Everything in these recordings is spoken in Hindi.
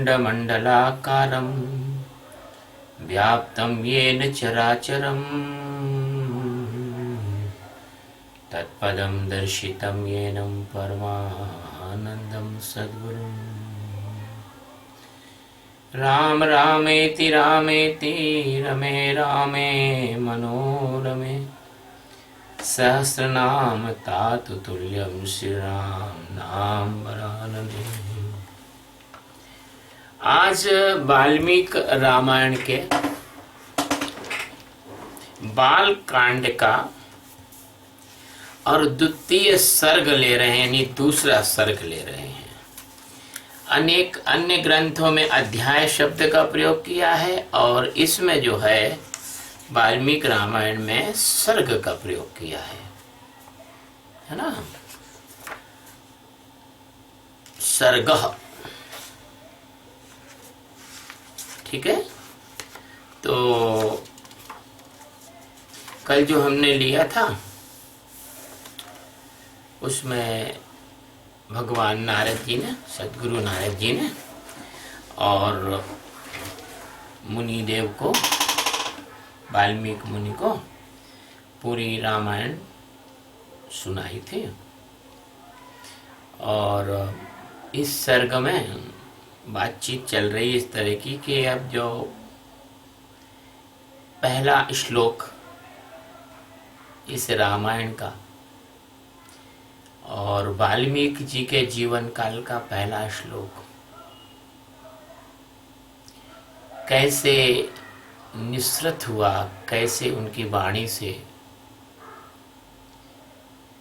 अखण्डमण्डलाकारं व्याप्तं येन चराचरं तत्पदं दर्शितं येन परमानन्दं सद्गुरुं। राम रामेति रामेति रमे रामे मनोरमे सहस्रनाम तातुल्यं श्रीराम नाम वरानने। आज वाल्मीकि रामायण के बाल कांड का और द्वितीय सर्ग ले रहे हैं, यानी दूसरा सर्ग ले रहे हैं। अनेक अन्य ग्रंथों में अध्याय शब्द का प्रयोग किया है और इसमें जो है वाल्मीकि रामायण में सर्ग का प्रयोग किया है ना। सर्ग, ठीक है। तो कल जो हमने लिया था उसमें भगवान नारद जी ने, सदगुरु नारद जी ने और मुनि देव को, वाल्मीकि मुनि को पूरी रामायण सुनाई थी। और इस सर्ग में बातचीत चल रही इस तरह की कि अब जो पहला श्लोक इस रामायण का और वाल्मीकि जी के जीवन काल का पहला श्लोक कैसे निसृत हुआ, कैसे उनकी वाणी से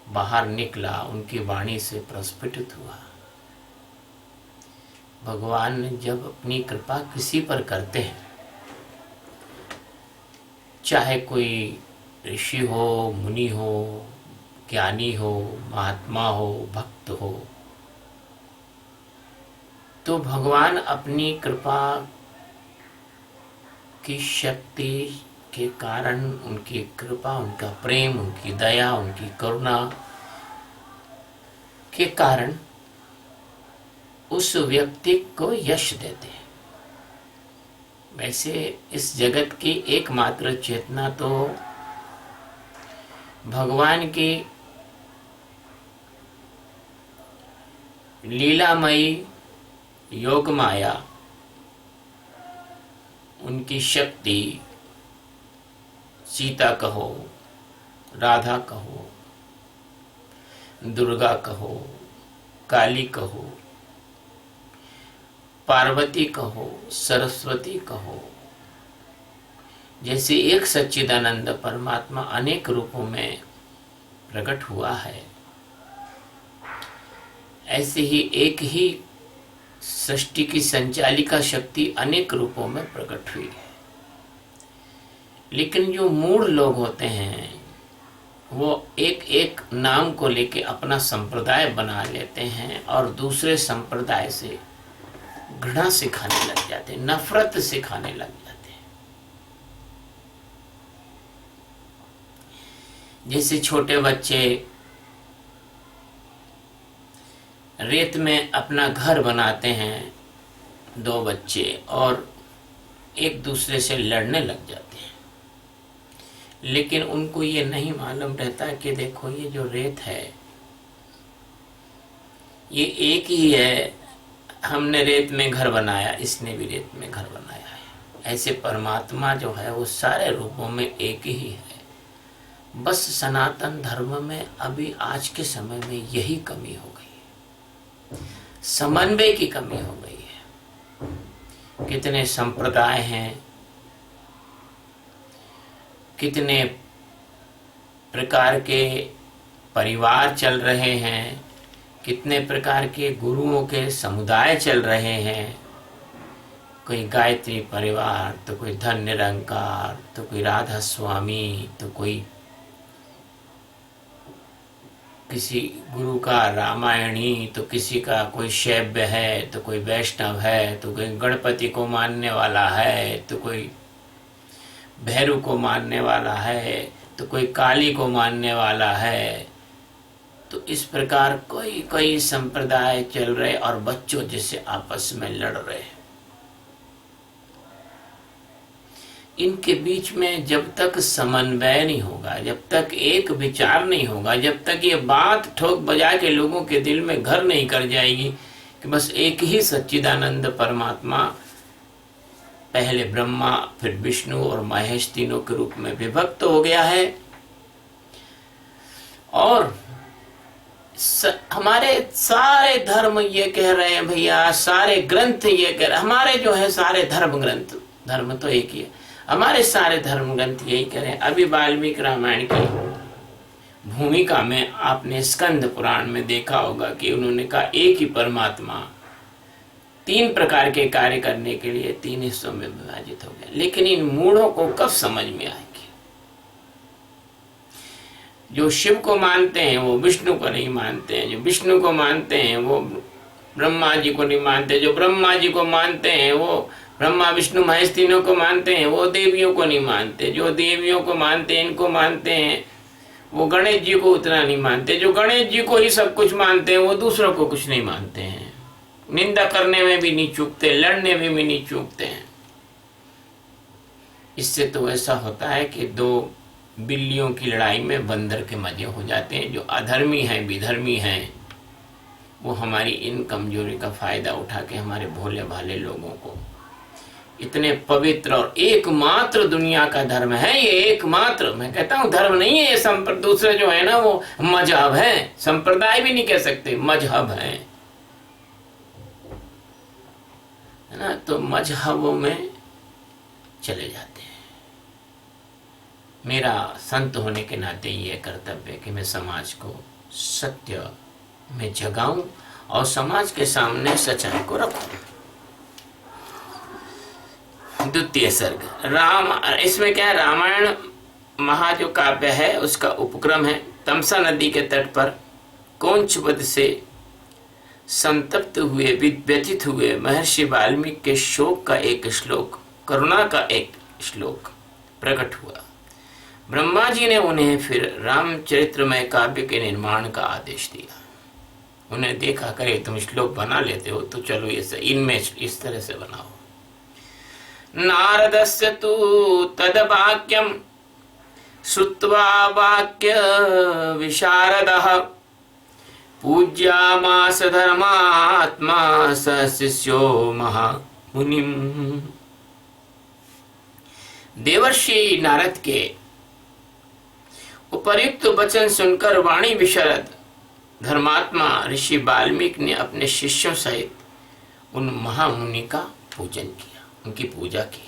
बाहर निकला, उनकी वाणी से प्रस्फुटित हुआ। भगवान जब अपनी कृपा किसी पर करते हैं, चाहे कोई ऋषि हो, मुनि हो, ज्ञानी हो, महात्मा हो, भक्त हो, तो भगवान अपनी कृपा की शक्ति के कारण, उनकी कृपा, उनका प्रेम, उनकी दया, उनकी करुणा के कारण उस व्यक्ति को यश देते हैं। वैसे इस जगत की एकमात्र चेतना तो भगवान की लीलामयी योग माया, उनकी शक्ति, सीता कहो, राधा कहो, दुर्गा कहो, काली कहो, पार्वती कहो, सरस्वती कहो, जैसे एक सच्चिदानंद परमात्मा अनेक रूपों में प्रकट हुआ है, ऐसे ही एक ही सृष्टि की संचालिका शक्ति अनेक रूपों में प्रकट हुई है। लेकिन जो मूढ़ लोग होते हैं वो एक एक नाम को लेके अपना संप्रदाय बना लेते हैं और दूसरे संप्रदाय से घृणा सिखाने लग जाते हैं, नफरत सिखाने लग जाते हैं। जैसे छोटे बच्चे रेत में अपना घर बनाते हैं, दो बच्चे, और एक दूसरे से लड़ने लग जाते हैं। लेकिन उनको ये नहीं मालूम रहता कि देखो ये जो रेत है ये एक ही है, हमने रेत में घर बनाया, इसने भी रेत में घर बनाया है। ऐसे परमात्मा जो है वो सारे रूपों में एक ही है। बस सनातन धर्म में अभी आज के समय में यही कमी हो गई है, समन्वय की कमी हो गई है। कितने संप्रदाय हैं, कितने प्रकार के परिवार चल रहे हैं, कितने प्रकार के गुरुओं के समुदाय चल रहे हैं। कोई गायत्री परिवार, तो कोई धन निरंकार, तो कोई राधा स्वामी, तो कोई किसी गुरु का रामायणी, तो किसी का कोई शैव्य है, तो कोई वैष्णव है, तो कोई गणपति को मानने वाला है, तो कोई भैरव को मानने वाला है, तो कोई काली को मानने वाला है। तो इस प्रकार कोई संप्रदाय चल रहे और बच्चों जैसे आपस में लड़ रहे। इनके बीच में जब तक समन्वय नहीं होगा, जब तक एक विचार नहीं होगा, जब तक ये बात ठोक बजा के लोगों के दिल में घर नहीं कर जाएगी कि बस एक ही सच्चिदानंद परमात्मा, पहले ब्रह्मा फिर विष्णु और महेश तीनों के रूप में विभक्त हो गया है, और हमारे सारे धर्म ये कह रहे हैं भैया, सारे ग्रंथ ये कह रहे हैं, हमारे जो है सारे धर्म ग्रंथ, धर्म तो एक ही है, हमारे सारे धर्म ग्रंथ यही कह रहे हैं। अभी वाल्मीकि रामायण की भूमिका में आपने स्कंद पुराण में देखा होगा कि उन्होंने कहा एक ही परमात्मा तीन प्रकार के कार्य करने के लिए तीन हिस्सों में विभाजित हो गया। लेकिन इन मूढ़ों को कब समझ में आएगी? जो शिव को मानते हैं वो विष्णु को नहीं मानते हैं, जो विष्णु को मानते हैं वो ब्रह्मा जी को नहीं मानते, जो ब्रह्मा जी को मानते हैं वो ब्रह्मा विष्णु महेश तीनों को मानते हैं, वो देवियों को नहीं मानते, जो देवियों को मानते हैं इनको मानते हैं, वो गणेश जी को उतना नहीं मानते, जो गणेश जी को ही सब कुछ मानते हैं वो दूसरों को कुछ नहीं मानते हैं। निंदा करने में भी नहीं चूकते, लड़ने में भी नहीं चूकते हैं। इससे तो ऐसा होता है कि दो बिल्लियों की लड़ाई में बंदर के मजे हो जाते हैं। जो अधर्मी हैं, विधर्मी हैं, वो हमारी इन कमजोरी का फायदा उठा के हमारे भोले भाले लोगों को, इतने पवित्र और एकमात्र दुनिया का धर्म है ये, एकमात्र, मैं कहता हूं धर्म नहीं है ये, दूसरे जो है ना वो मजहब है, संप्रदाय भी नहीं कह सकते, मजहब है ना। तो मजहबों में चले जाते हैं। मेरा संत होने के नाते ये कर्तव्य है कि मैं समाज को सत्य में जगाऊं और समाज के सामने सच्चाई को रखूं। द्वितीय सर्ग राम, इसमें क्या है, रामायण महा जो काव्य है उसका उपक्रम है। तमसा नदी के तट पर कौंच वध से संतप्त हुए, व्यथित हुए महर्षि वाल्मीकि के शोक का एक श्लोक, करुणा का एक श्लोक प्रकट हुआ। ब्रह्मा जी ने उन्हें फिर रामचरित्रमय काव्य के निर्माण का आदेश दिया। उन्हें देखा, करे तुम श्लोक बना लेते हो तो चलो ये इनमें इस तरह से बनाओ। नारदस्य तु तद वाक्यम श्रुत्वा वाक्य विशारदः पूज्यामास धर्मात्मा स शिष्यो महामुनिम। देवर्षि नारद के उपर्युक्त वचन सुनकर वाणी विशारद धर्मात्मा ऋषि वाल्मीकि ने अपने शिष्यों सहित उन महामुनि का पूजन किया, उनकी पूजा की।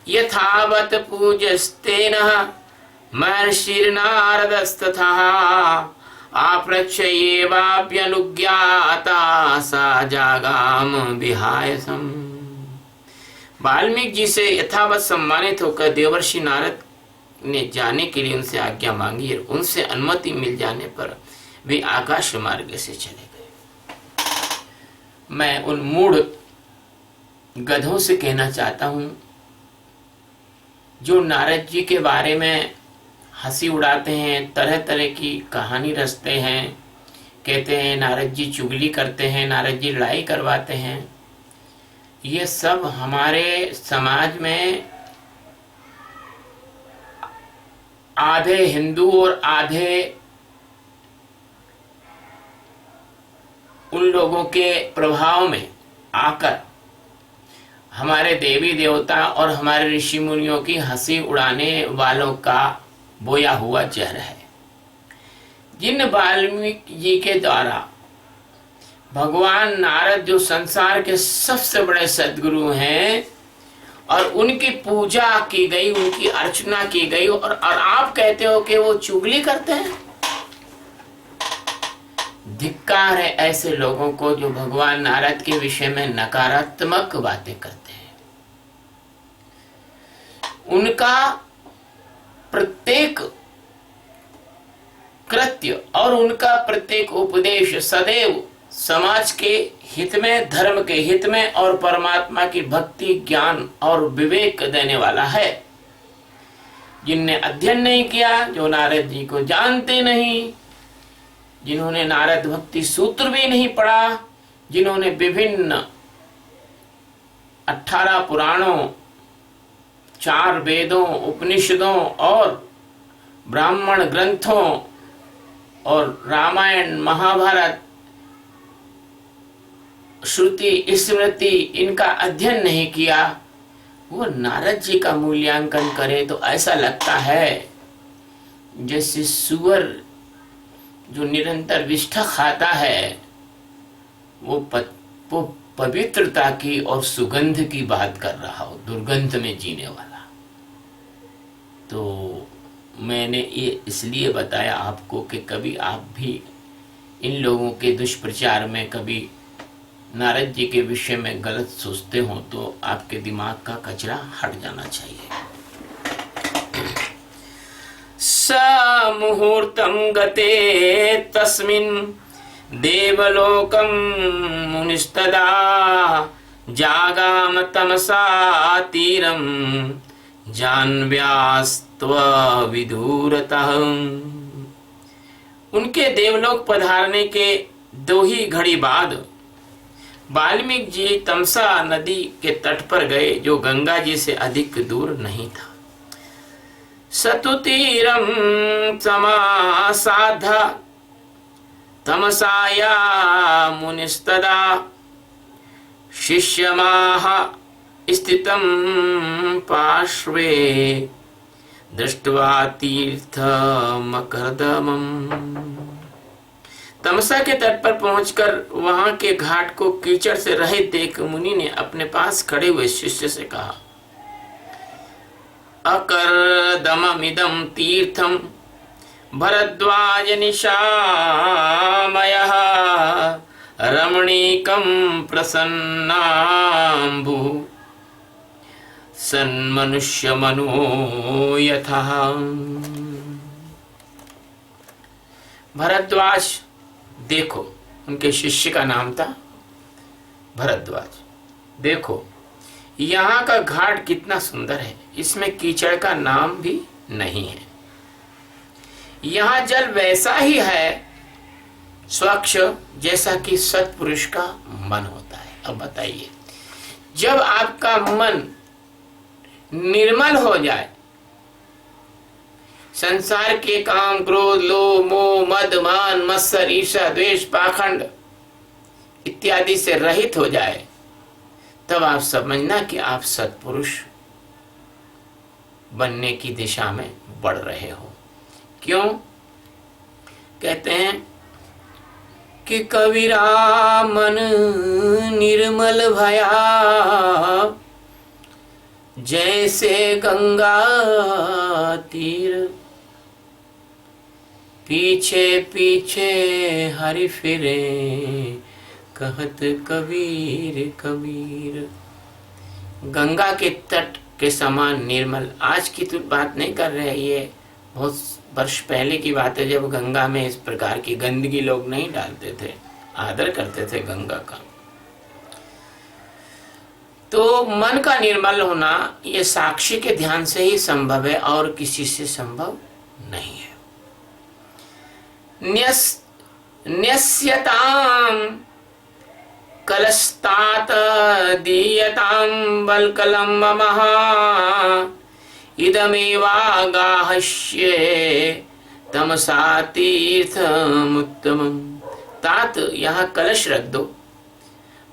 यथावत पूजस्तेन महर्षिर्नारदस्तथा आप्रच्छयेवाप्यनुज्ञाता सा जागाम विहायसम। वाल्मीकि जी से यथावत सम्मानित होकर देवर्षि नारद ने जाने के लिए उनसे आज्ञा मांगी और उनसे अनुमति मिल जाने पर वे आकाश मार्ग से चले गए। मैं उन मूढ़ गधों से कहना चाहता हूं जो नारद जी के बारे में हंसी उड़ाते हैं, तरह तरह की कहानी रचते हैं, कहते हैं नारद जी चुगली करते हैं, नारद जी लड़ाई करवाते हैं। ये सब हमारे समाज में आधे हिंदू और आधे उन लोगों के प्रभाव में आकर हमारे देवी देवता और हमारे ऋषि मुनियों की हंसी उड़ाने वालों का बोया हुआ जहर है। जिन वाल्मीकि जी के द्वारा भगवान नारद जो संसार के सबसे बड़े सद्गुरु हैं और उनकी पूजा की गई, उनकी अर्चना की गई, और आप कहते हो कि वो चुगली करते हैं। धिक्कार है ऐसे लोगों को जो भगवान नारद के विषय में नकारात्मक बातें करते हैं। उनका प्रत्येक कृत्य और उनका प्रत्येक उपदेश सदैव समाज के हित में, धर्म के हित में और परमात्मा की भक्ति, ज्ञान और विवेक देने वाला है। जिनने अध्ययन नहीं किया, जो नारद जी को जानते नहीं, जिन्होंने नारद भक्ति सूत्र भी नहीं पढ़ा, जिन्होंने विभिन्न 18 पुराणों 4 वेदों, उपनिषदों और ब्राह्मण ग्रंथों और रामायण, महाभारत, श्रुति, स्मृति इनका अध्ययन नहीं किया, वो नारद जी का मूल्यांकन करे तो ऐसा लगता है जैसे सुअर जो निरंतर विष्ठा खाता है वो पवित्रता की और सुगंध की बात कर रहा हो, दुर्गंध में जीने वाला। तो मैंने ये इसलिए बताया आपको कि कभी आप भी इन लोगों के दुष्प्रचार में कभी नारद जी के विषय में गलत सोचते हो तो आपके दिमाग का कचरा हट जाना चाहिए। स मुहूर्तं गते तस्मिन् देवलोकं मुनिस्तदा जागाम तमसा तीरं जाह्नव्यास्त्वविदूरतः। उनके देवलोक पधारने के 2 ही घड़ी बाद वाल्मीकि जी तमसा नदी के तट पर गए, जो गंगा जी से अधिक दूर नहीं था। सतुतीरं समासाद्ध तमसाया मुनिस्तदा शिष्यमाह स्थितं पार्श्वे दृष्ट्वा तीर्थमकरदमम्। तमसा के तट पर पहुंचकर वहां के घाट को कीचड़ से रहित देख मुनि ने अपने पास खड़े हुए शिष्य से कहा, अकरदममिदं तीर्थं भरद्वाज निशामयः रमणीकं प्रसन्नाम्बु सन्मनुष्यमनो यथा। भरद्वाज, देखो, उनके शिष्य का नाम था भरद्वाज। देखो यहाँ का घाट कितना सुंदर है, इसमें कीचड़ का नाम भी नहीं है। यहाँ जल वैसा ही है स्वच्छ जैसा कि सत्पुरुष का मन होता है। अब बताइए, जब आपका मन निर्मल हो जाए, संसार के काम, क्रोध, लोभ, मोह, मद, मान, मत्सर, ईर्ष्या, द्वेष, पाखंड इत्यादि से रहित हो जाए, तब आप समझना कि आप सत्पुरुष बनने की दिशा में बढ़ रहे हो। क्यों? कहते हैं कि कबीरा मन निर्मल भया जैसे गंगा तीर, पीछे पीछे हरि फिरे कहत कबीर कबीर। गंगा के तट के समान निर्मल। आज की तो बात नहीं कर रहे, ये बहुत वर्ष पहले की बात है, जब गंगा में इस प्रकार की गंदगी लोग नहीं डालते थे, आदर करते थे गंगा का। तो मन का निर्मल होना ये साक्षी के ध्यान से ही संभव है और किसी से संभव नहीं है। न्यस्यताम कलस्तात दीयताम बलकलम ममः इदमेवागाहस्ये तमसा तीर्थमुत्तमम्। तात, यहाँ कलश रख दो,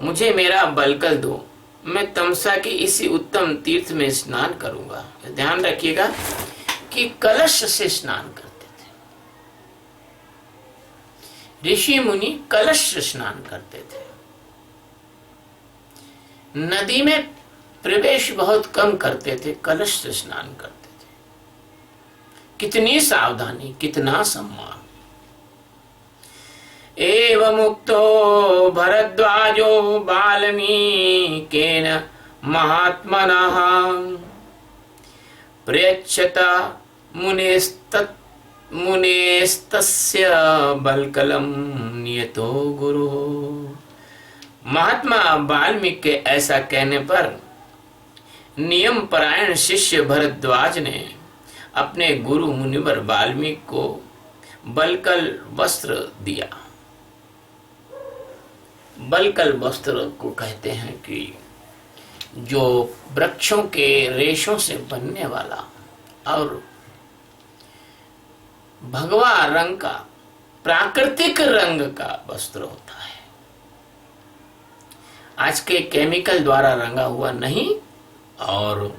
मुझे मेरा बलकल दो, मैं तमसा की इसी उत्तम तीर्थ में स्नान करूंगा। ध्यान रखिएगा कि कलश से स्नान करते थे ऋषि मुनि, कलश से स्नान करते थे। नदी में प्रवेश बहुत कम करते थे, कलश से स्नान करते थे। कितनी सावधानी, कितना सम्मान। एवमुक्तो भरद्वाजो वाल्मीकेन महात्मनः प्रयच्छत मुनेस्तस्य बलकलम नियतो गुरु। महात्मा वाल्मीकि के ऐसा कहने पर नियम परायण शिष्य भरद्वाज ने अपने गुरु मुनिवर वाल्मीकि को बलकल वस्त्र दिया। बलकल वस्त्र को कहते हैं कि जो वृक्षों के रेशों से बनने वाला और भगवा रंग का, प्राकृतिक रंग का वस्त्र होता है। आज के केमिकल द्वारा रंगा हुआ नहीं और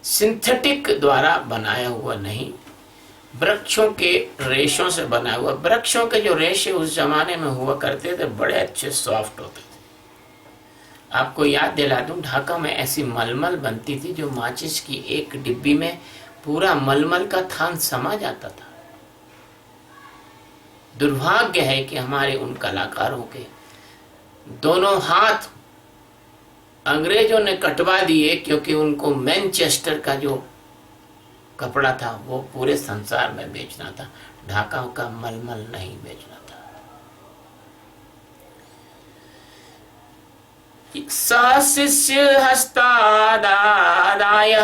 सिंथेटिक द्वारा बनाया हुआ नहीं, वृक्षों के रेशों से बना हुआ। वृक्षों के जो रेशे उस जमाने में हुआ करते थे बड़े अच्छे सॉफ्ट होते थे। आपको याद दिला दूं, ढाका में ऐसी मलमल बनती थी जो माचिस की एक डिब्बी में पूरा मलमल का थान समा जाता था। दुर्भाग्य है कि हमारे उन कलाकारों के दोनों हाथ अंग्रेजों ने कटवा दिए, क्योंकि उनको मैनचेस्टर का जो कपड़ा था वो पूरे संसार में बेचना था, ढाका का मलमल नहीं बेचना था। शिष्य हस्तादाय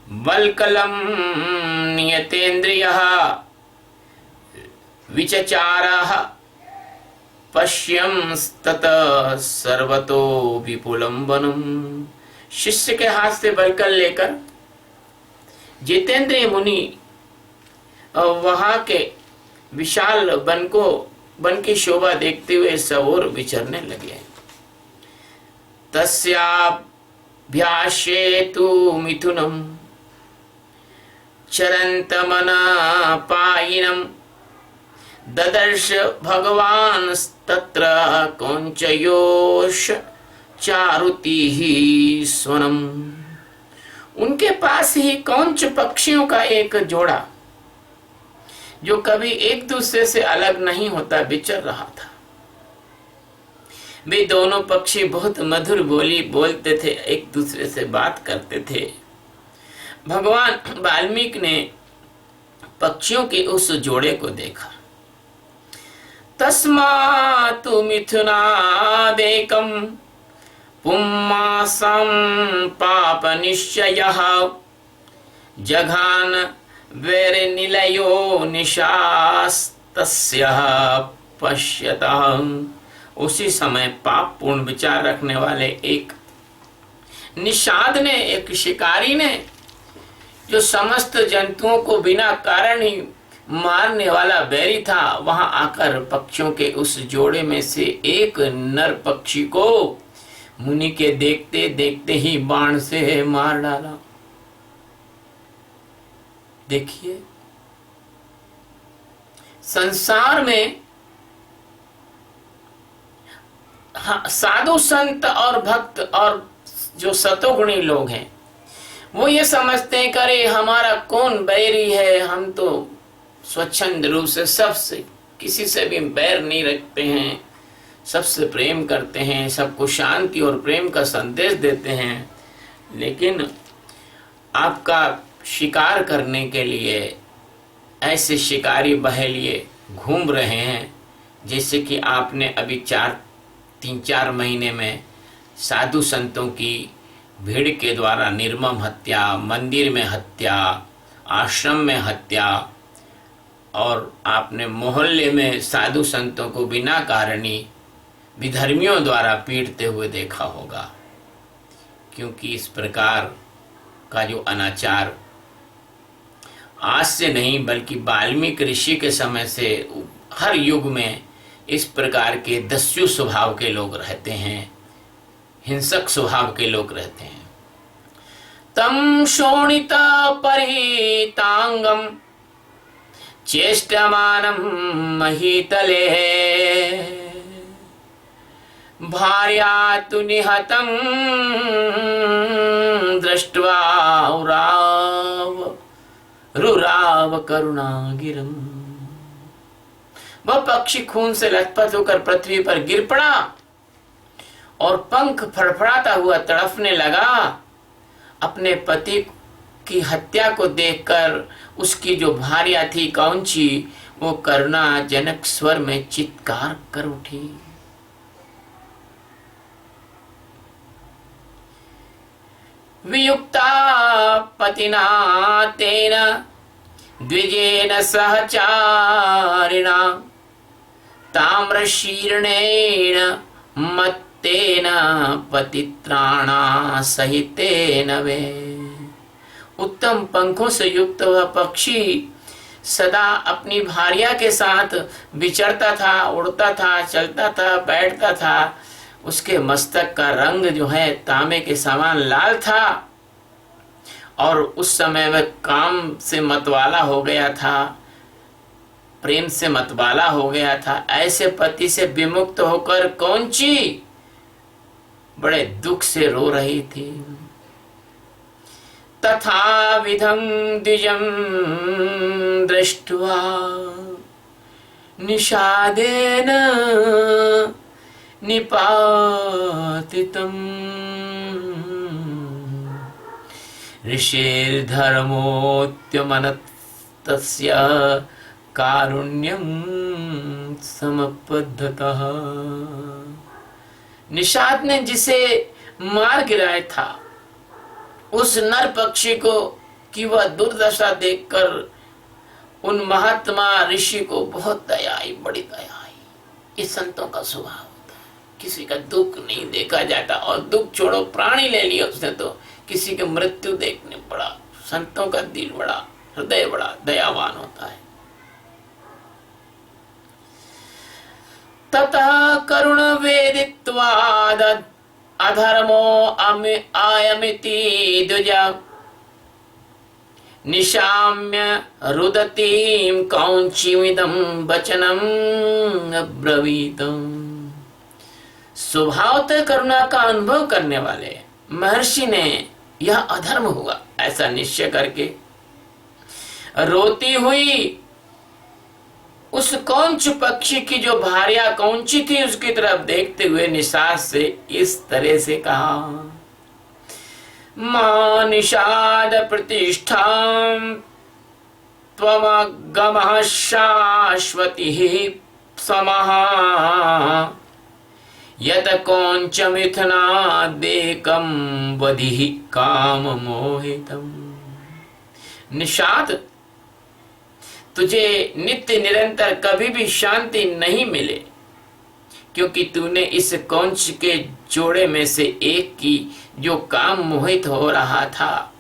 बल्कलम नियतेन्द्रियः विचचारः पश्यंस्तत सर्वतो विपुलम वनम। शिष्य के हाथ से बलकल लेकर जितेंद्रिय मुनि वहां के विशाल वन की शोभा देखते हुए सबोर विचरने लगे। तस्याभ्यासेतु मिथुनम चरन्तमनापायिनं ददर्श भगवान तत्र कौंचयोश चारुतिः स्वनम। उनके पास ही कौंच पक्षियों का एक जोड़ा, जो कभी एक दूसरे से अलग नहीं होता, विचर रहा था। वे दोनों पक्षी बहुत मधुर बोली बोलते थे, एक दूसरे से बात करते थे। भगवान वाल्मीकि ने पक्षियों के उस जोड़े को देखा। तस्मातु मिथुनादेकं पुम्मासं पापनिश्चयः जघान वैरनिलयो निशास्तस्यः पश्यतः। उसी समय पाप पूर्ण विचार रखने वाले एक निषाद ने, एक शिकारी ने, जो समस्त जंतुओं को बिना कारण ही मारने वाला बैरी था, वहां आकर पक्षियों के उस जोड़े में से एक नर पक्षी को मुनि के देखते देखते ही बाण से मार डाला। देखिए, संसार में साधु संत और भक्त और जो सतोगुणी लोग हैं, वो ये समझते हैं करे हमारा कौन बैरी है, हम तो स्वच्छंद रूप से सबसे किसी से भी बैर नहीं रखते हैं, सबसे प्रेम करते हैं, सबको शांति और प्रेम का संदेश देते हैं। लेकिन आपका शिकार करने के लिए ऐसे शिकारी बहेलिए घूम रहे हैं, जैसे कि आपने अभी 3-4 महीने में साधु संतों की भीड़ के द्वारा निर्मम हत्या, मंदिर में हत्या, आश्रम में हत्या, और आपने मोहल्ले में साधु संतों को बिना कारणी विधर्मियों द्वारा पीटते हुए देखा होगा। क्योंकि इस प्रकार का जो अनाचार आज से नहीं बल्कि वाल्मीकि ऋषि के समय से हर युग में इस प्रकार के दस्यु स्वभाव के लोग रहते हैं, हिंसक स्वभाव के लोग रहते हैं। तम शोणित परितांगम चेष्टमानं महीतले भार्या तु निहतं दृष्ट्वा रुराव करुणागिरम। वह पक्षी खून से लथपथ होकर पृथ्वी पर गिर पड़ा और पंख फड़फड़ाता हुआ तड़फने लगा। अपने पति की हत्या को देखकर उसकी जो भार्या थी कौंची, वो करुणाजनक स्वर में चित्कार कर उठी। वियुक्ता पतिना तेन द्विजेन सहचारिणा ताम्रशीर्णेन तेन पतित्राणा सहितेन वे। उत्तम पंखों से युक्त वह पक्षी सदा अपनी भार्या के साथ विचरता था, उड़ता था, चलता था, बैठता था। उसके मस्तक का रंग जो है तांबे के समान लाल था और उस समय वह काम से मतवाला हो गया था, प्रेम से मतवाला हो गया था। ऐसे पति से विमुक्त होकर कौंची बड़े दुख से रो रही थी। तथा विधं द्विजं दृष्ट्वा निषादेन निपातितम् ऋषिर्धर्मोऽत्यमनस्तस्य कारुण्यं समपद्धतः। निषाद ने जिसे मार गिराया था उस नर पक्षी को कि वह दुर्दशा देखकर उन महात्मा ऋषि को बहुत दया आई, बड़ी दया आई। ये संतों का स्वभाव होता है, किसी का दुख नहीं देखा जाता। और दुख छोड़ो, प्राणी ले लिया उसने तो किसी की मृत्यु देखने पड़ा। संतों का दिल बड़ा, हृदय बड़ा दयावान होता है। ततः करुण वेदित्वाद अधर्मो आयमिति द्विजा निशाम्य रुदतीं कौंचिमिदं वचनम् अब्रवीतम्। स्वभावतः करुणा का अनुभव करने वाले महर्षि ने यह अधर्म हुआ ऐसा निश्चय करके रोती हुई उस कौंच पक्षी की जो भार्या कौंची थी उसकी तरफ देखते हुए निषाद से इस तरह से कहा, मां निषाद प्रतिष्ठां त्वमगमः शाश्वतिः समः यत कौंच मिथुनादेकं वधिः काम मोहितम्। निषाद, तुझे नित्य निरंतर कभी भी शांति नहीं मिले, क्योंकि तूने इस कौंच के जोड़े में से एक की जो काम मोहित हो रहा था।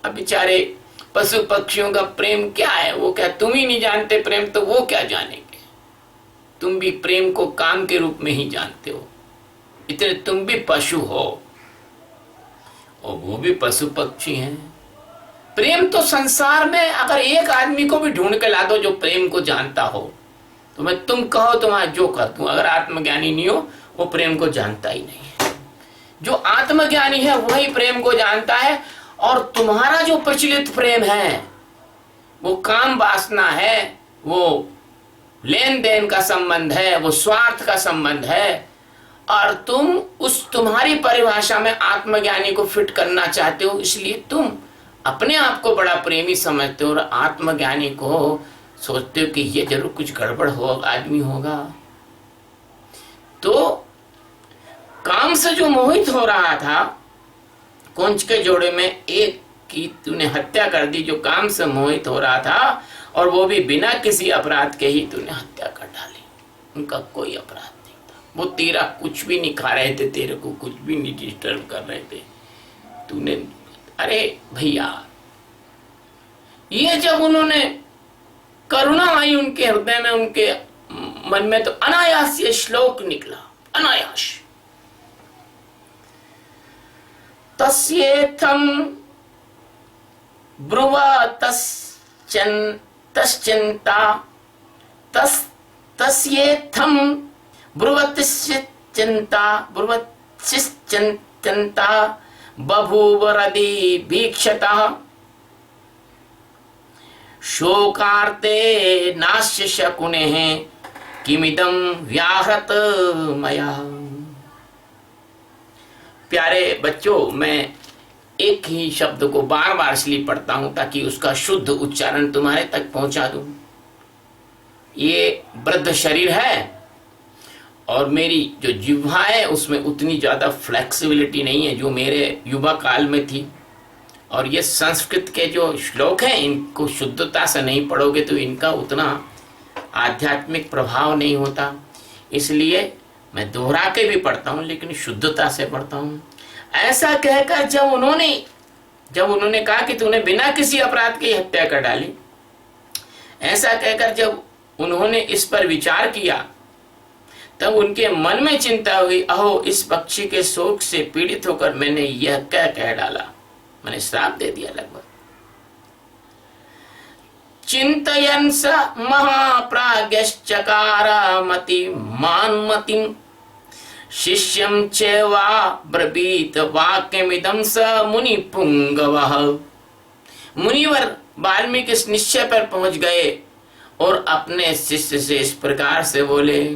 अब बेचारे पशु पक्षियों का प्रेम क्या है, वो क्या तुम ही नहीं जानते प्रेम, तो वो क्या जानेंगे। तुम भी प्रेम को काम के रूप में ही जानते हो, इतने तुम भी पशु हो और वो भी पशु पक्षी हैं। प्रेम तो संसार में अगर एक आदमी को भी ढूंढ के ला दो जो प्रेम को जानता हो, तो मैं तुम कहो तो मैं जो कर दूं, अगर आत्मज्ञानी नहीं हो वो प्रेम को जानता ही नहीं है। जो आत्मज्ञानी है वही प्रेम को जानता है। और तुम्हारा जो प्रचलित प्रेम है वो काम वासना है, वो लेन देन का संबंध है, वो स्वार्थ का संबंध है। और तुम उस तुम्हारी परिभाषा में आत्मज्ञानी को फिट करना चाहते हो, इसलिए तुम अपने आप को बड़ा प्रेमी समझते हो और आत्मज्ञानी को सोचते हो कि ये जरूर कुछ गड़बड़ हो आदमी होगा। तो काम से जो मोहित हो रहा था, कौंच के जोड़े में एक की तूने हत्या कर दी जो काम से मोहित हो रहा था, और वो भी बिना किसी अपराध के ही तूने हत्या कर डाली। उनका कोई अपराध नहीं था, वो तेरा कुछ भी नहीं खा रहे थे, तेरे को कुछ भी नहीं डिस्टर्ब कर रहे थे। तूने, अरे भैया, ये जब उन्होंने करुणा आई उनके हृदय में, उनके मन में, तो अनायास ये श्लोक निकला, अनायास। तस्येथं ब्रुवतश्चिन्ता तस्येथं ब्रुवतिश्चिन्ता बभूव हृदि भीक्षतः शोकार्ते नास्य शकुनेः किमिदं व्याहृत मया। प्यारे बच्चों, मैं एक ही शब्द को बार बार इसलिए पढ़ता हूं ताकि उसका शुद्ध उच्चारण तुम्हारे तक पहुंचा दूं। ये वृद्ध शरीर है और मेरी जो जिह्वा है उसमें उतनी ज्यादा फ्लेक्सिबिलिटी नहीं है जो मेरे युवा काल में थी। और ये संस्कृत के जो श्लोक हैं इनको शुद्धता से नहीं पढ़ोगे तो इनका उतना आध्यात्मिक प्रभाव नहीं होता। इसलिए मैं दोहरा के भी पढ़ता हूं लेकिन शुद्धता से पढ़ता हूं। ऐसा कहकर जब उन्होंने कहा कि तूने बिना किसी अपराध की हत्या कर डाली, ऐसा कहकर जब उन्होंने इस पर विचार किया तब उनके मन में चिंता हुई, अहो इस पक्षी के शोक से पीड़ित होकर मैंने यह क्या कह डाला, मैंने श्राप दे दिया लगभग। चिंतयन् स महाप्राज्ञश्चकार मतिमान्मतिं शिष्यं चैवाब्रवीत वाक्यमिदं स मुनिपुंगवः। मुनिवर वाल्मीकि इस निश्चय पर पहुंच गए और अपने शिष्य से इस प्रकार से बोले,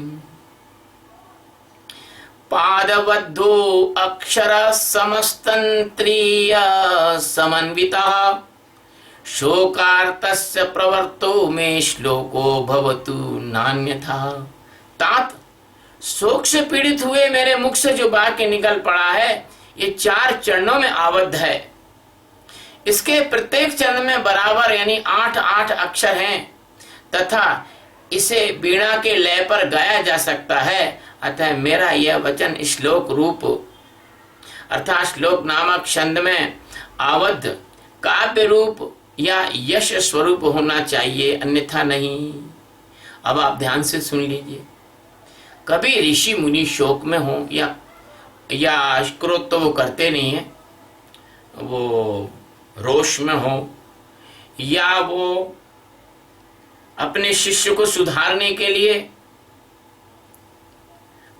पादबद्धो अक्षर समस्तंत्रीय समन्वितः शोकार्तस्य प्रवर्तो में श्लोको भवतु नान्यथा। तात शोक से पीड़ित हुए मेरे मुख से जो वाक्य निकल पड़ा है ये 4 चरणों में आबद्ध है। इसके प्रत्येक चरण में बराबर यानी 8-8 अक्षर हैं तथा इसे वीणा के लय पर गाया जा सकता है। अतः मेरा यह वचन श्लोक रूप अर्थात श्लोक नामक छंद में आबद्ध काव्य रूप या यश स्वरूप होना चाहिए, अन्यथा नहीं। अब आप ध्यान से सुन लीजिए। कभी ऋषि मुनि शोक में हो या क्रोध तो वो करते नहीं है, वो रोष में हो या वो अपने शिष्य को सुधारने के लिए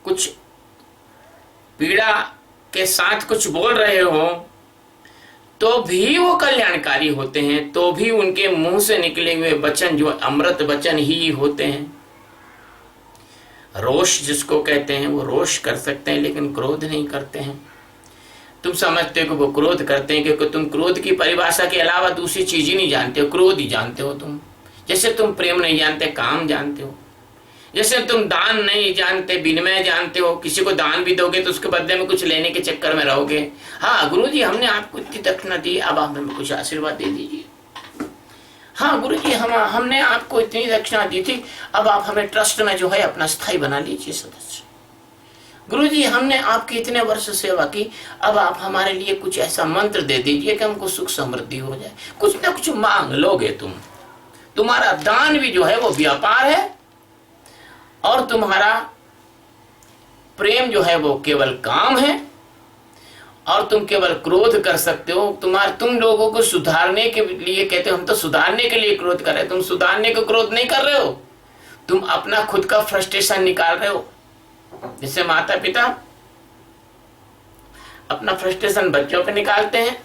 कुछ पीड़ा के साथ कुछ बोल रहे हो तो भी वो कल्याणकारी होते हैं, तो भी उनके मुंह से निकले हुए वचन जो अमृत वचन ही होते हैं। रोष जिसको कहते हैं वो रोष कर सकते हैं लेकिन क्रोध नहीं करते हैं। तुम समझते हो कि वो क्रोध करते हैं क्योंकि तुम क्रोध की परिभाषा के अलावा दूसरी चीज ही नहीं जानते हो, क्रोध ही जानते हो तुम। जैसे तुम प्रेम नहीं जानते, काम जानते हो। जैसे तुम दान नहीं जानते, विनिमय जानते हो। किसी को दान भी दोगे तो उसके बदले में कुछ लेने के चक्कर में रहोगे। हाँ गुरुजी हमने आपको इतनी दक्षिणा दी, अब आप हमें कुछ आशीर्वाद दे दीजिए। हाँ गुरुजी हमने आपको इतनी दक्षिणा दी थी, अब आप हमें ट्रस्ट में जो है अपना स्थायी बना लीजिए सदस्य। गुरुजी हमने आपकी इतने वर्ष सेवा की, अब आप हमारे लिए कुछ ऐसा मंत्र दे दीजिए कि हमको सुख समृद्धि हो जाए। कुछ ना कुछ मांग लोगे तुम। तुम्हारा दान भी जो है वो व्यापार है और तुम्हारा प्रेम जो है वो केवल काम है और तुम केवल क्रोध कर सकते हो। तुम लोगों को सुधारने के लिए कहते हो, हम तो सुधारने के लिए क्रोध कर रहे हैं। तुम सुधारने को क्रोध नहीं कर रहे हो, तुम अपना खुद का फ्रस्ट्रेशन निकाल रहे हो। जैसे माता पिता अपना फ्रस्ट्रेशन बच्चों पे निकालते हैं,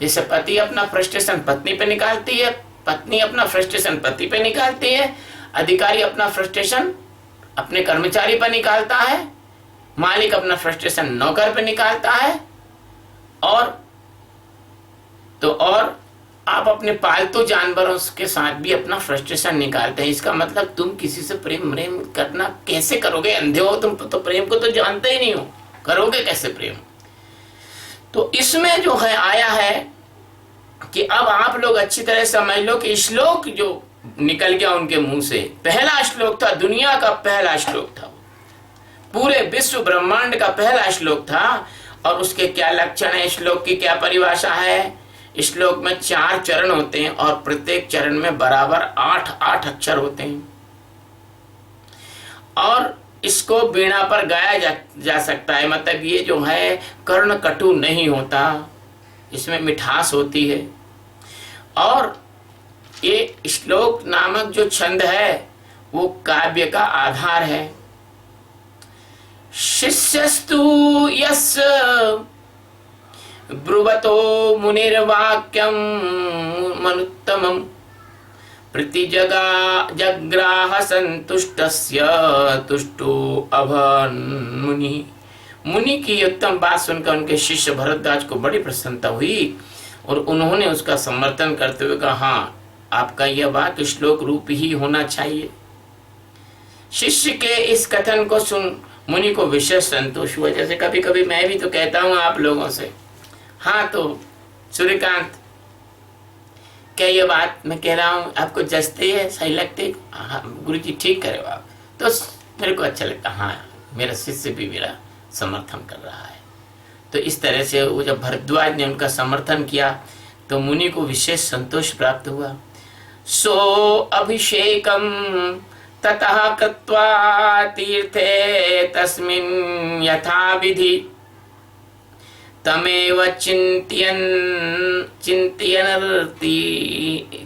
जैसे पति अपना फ्रस्ट्रेशन पत्नी पे निकालती है, पत्नी अपना फ्रस्ट्रेशन पति पे निकालती है, अधिकारी अपना फ्रस्ट्रेशन अपने कर्मचारी पर निकालता है, मालिक अपना फ्रस्ट्रेशन नौकर पे निकालता है, और आप अपने पालतू जानवरों के साथ भी अपना फ्रस्ट्रेशन निकालते हैं। इसका मतलब तुम किसी से प्रेम करना कैसे करोगे? अंधे हो तुम तो, प्रेम को तो जानते ही नहीं हो, करोगे कैसे प्रेम? तो इसमें जो है आया है कि अब आप लोग अच्छी तरह समझ लो कि श्लोक जो निकल गया उनके मुंह से, पहला श्लोक था, दुनिया का पहला श्लोक था, पूरे विश्व ब्रह्मांड का पहला श्लोक था। और उसके क्या लक्षण है, श्लोक की क्या परिभाषा है? श्लोक में 4 चरण होते हैं और प्रत्येक चरण में बराबर 8-8 अक्षर होते हैं और इसको वीणा पर गाया जा सकता है। मतलब ये जो है कर्ण कटु नहीं होता, इसमें मिठास होती है। और ये श्लोक नामक जो छंद है वो काव्य का आधार है। शिष्यस्तु यस्य ब्रुवतो मुनिर्वाक्यं मनुत्तमं प्रतिजग्राह संतुष्टस्य तुष्टो अभवन् मुनि। मुनि की उत्तम बात सुनकर उनके शिष्य भरद्वाज को बड़ी प्रसन्नता हुई और उन्होंने उसका समर्थन करते हुए कहा, हाँ आपका यह वाक्य श्लोक रूप ही होना चाहिए। शिष्य के इस कथन को सुन मुनि को विशेष संतोष हुआ। जैसे कभी कभी मैं भी तो कहता हूँ आप लोगों से, हाँ तो सूर्यकांत क्या ये बात मैं कह रहा हूँ आपको जचती है, सही लगती है? हाँ गुरुजी ठीक करे आप। तो मेरे को अच्छा लगता, हाँ मेरा शिष्य भी मेरा समर्थन कर रहा है। तो इस तरह से वो जब भरद्वाज ने उनका समर्थन किया तो मुनि को विशेष संतोष प्राप्त हुआ। सो अभिषेकम ततः कृत्वा तीर्थे तस्मिन् यथा विधि तमेव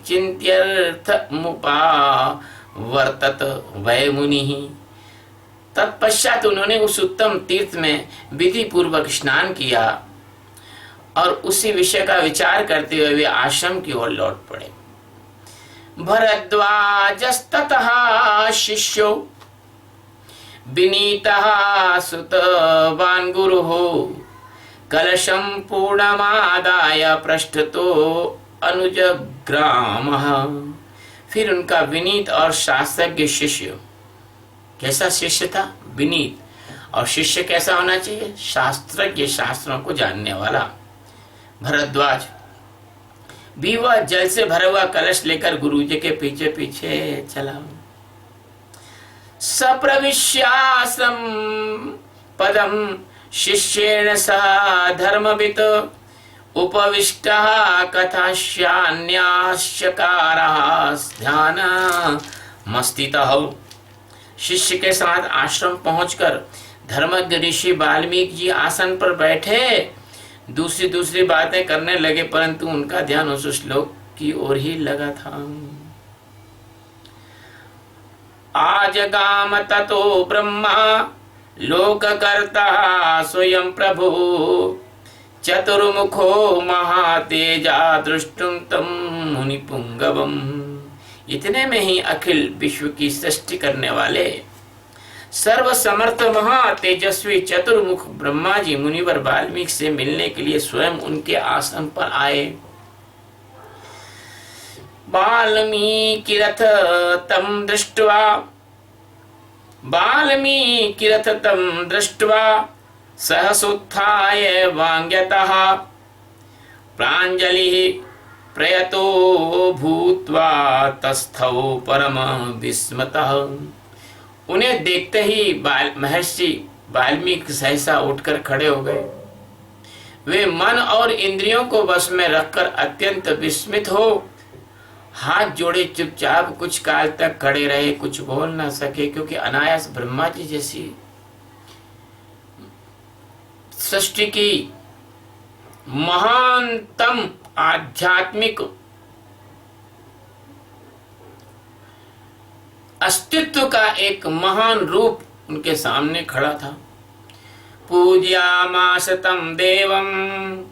चिन्त्यर्थमुपावर्तत वै मुनिः। तत्पश्चात उन्होंने उस उत्तम तीर्थ में विधि पूर्वक स्नान किया और उसी विषय का विचार करते हुए वे आश्रम की ओर लौट पड़े। भरद्वाजस्ततः शिष्यो विनीतः सुतवान् गुरुः कलशं पूर्णमादाय पृष्ठतो अनुजग्रामः। फिर उनका विनीत और शास्त्रज्ञ शिष्य, कैसा शिष्य था? विनीत। और शिष्य कैसा होना चाहिए? शास्त्रज्ञ, शास्त्रों को जानने वाला। भरद्वाज भी वह जल से भरा हुआ कलश लेकर गुरुजी के पीछे पीछे चला। सप्रविश्याश्रम पदम शिष्येण सह धर्मवित् उपविष्टः कथाश्यान्याश्चकारः ध्यानमस्थितः। शिष्य के साथ आश्रम पहुंचकर धर्मज्ञ ऋषि वाल्मीकि जी आसन पर बैठे दूसरी दूसरी बातें करने लगे, परंतु उनका ध्यान उस श्लोक की ओर ही लगा था। आजगाम ततो ब्रह्मा लोककर्ता स्वयं प्रभु चतुर्मुखो महातेजा दृष्टुम तम मुनिपुंगवम। इतने में ही अखिल विश्व की सृष्टि करने वाले सर्व समर्थ महा तेजस्वी चतुर्मुख ब्रह्मा जी मुनिवर वाल्मीकि से मिलने के लिए स्वयं उनके आश्रम पर आए। वाल्मीकिरथ तम दृष्ट्वा सहसोत्थाय वाङ्यतः प्राञ्जलिः प्रयतो भूत्वा तस्थौ परम विस्मतः। उन्हें देखते ही महर्षि वाल्मीकि सहसा उठकर खड़े हो गए। वे मन और इंद्रियों को वश में रखकर अत्यंत विस्मित हो हाथ जोड़े चुपचाप कुछ काल तक खड़े रहे, कुछ बोल ना सके, क्योंकि अनायास ब्रह्मा जी जैसी सृष्टि की महानतम आध्यात्मिक अस्तित्व का एक महान रूप उनके सामने खड़ा था। पूज्यामास तम देवम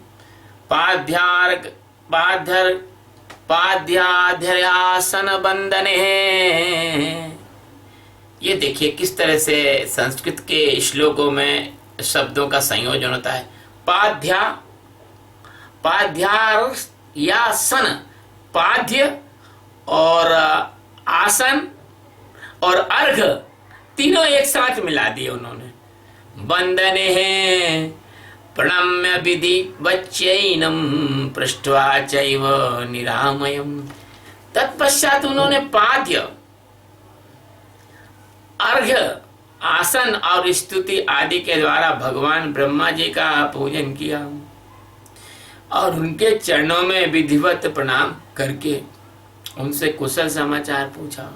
पाद्याध्यासन बंदने। ये देखिए किस तरह से संस्कृत के श्लोकों में शब्दों का संयोजन होता है। पाद्यासन, पाद्य और आसन और अर्घ तीनों एक साथ मिला दिए उन्होंने। वंदने हैं प्रणम्य विधि वच्चैनम पृष्ठवा चैव निरामयम। तत्पश्चात उन्होंने पाद्य, अर्घ्य, आसन और स्तुति आदि के द्वारा भगवान ब्रह्मा जी का पूजन किया और उनके चरणों में विधिवत प्रणाम करके उनसे कुशल समाचार पूछा।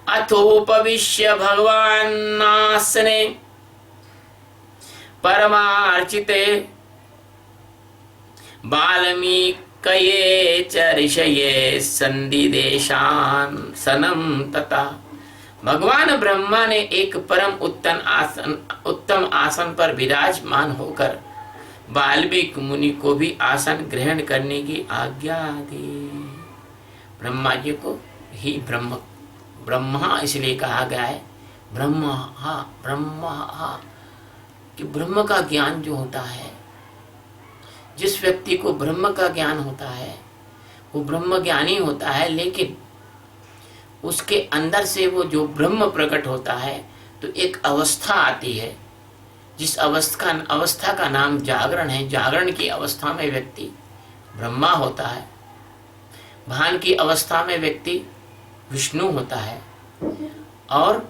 अथोपविश्य भगवानासने परमार्चिते वाल्मीकये च ऋषये संदिदेशान सनम तथा। भगवान ब्रह्मा ने एक परम उत्तम आसन पर विराजमान होकर वाल्मीकि मुनि को भी आसन ग्रहण करने की आज्ञा दी। ब्रह्मा जी को ही ब्रह्मा इसलिए कहा गया है, ब्रह्मा कि ब्रह्म का ज्ञान जो होता है, जिस व्यक्ति को ब्रह्म का ज्ञान होता है वो ब्रह्म ज्ञानी होता है, लेकिन उसके अंदर से वो जो ब्रह्म प्रकट होता है तो एक अवस्था आती है जिस अवस्था का नाम जागरण है। जागरण की अवस्था में व्यक्ति ब्रह्मा होता है, भान की अवस्था में व्यक्ति विष्णु होता है और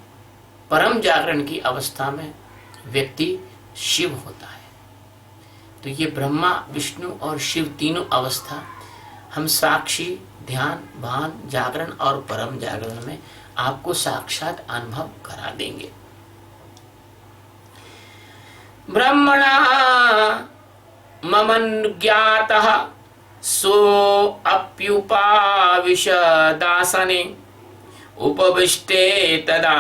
परम जागरण की अवस्था में व्यक्ति शिव होता है। तो ये ब्रह्मा, विष्णु और शिव तीनों अवस्था हम साक्षी, ध्यान, भान, जागरण और परम जागरण में आपको साक्षात अनुभव करा देंगे। ब्रह्मणा ममज्ञातः सोऽप्युपाविशदासने उपविष्टे तदा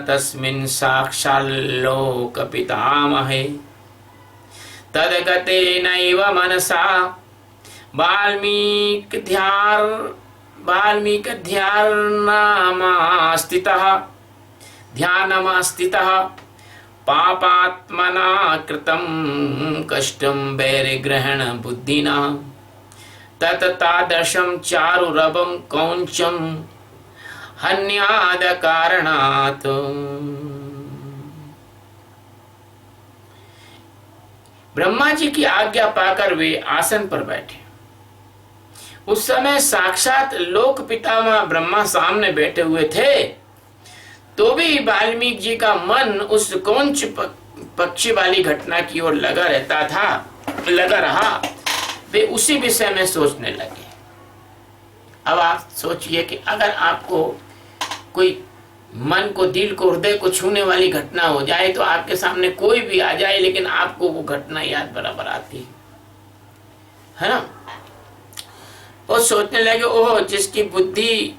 तस्मिन् साक्षाल्लोकपितामहे तद्गतेनैव मनसा ध्यानमास्थितः पापात्मना कृतं कष्टं वैरग्रहण बुद्धिना तत्तादृशं चारुरवं कौञ्चं हन्याद कारणात्। ब्रह्मा जी की आज्ञा पाकर वे आसन पर बैठे। उस समय साक्षात लोक पितामह ब्रह्मा सामने बैठे हुए थे, तो भी वाल्मीकि जी का मन उस कौंच पक्षी वाली घटना की ओर लगा रहा। वे उसी विषय में सोचने लगे। अब आप सोचिए कि अगर आपको कोई मन को, दिल को, हृदय को छूने वाली घटना हो जाए तो आपके सामने कोई भी आ जाए, लेकिन आपको वो घटना याद बराबर आती है ना। वो सोचने लगे, ओह, जिसकी बुद्धि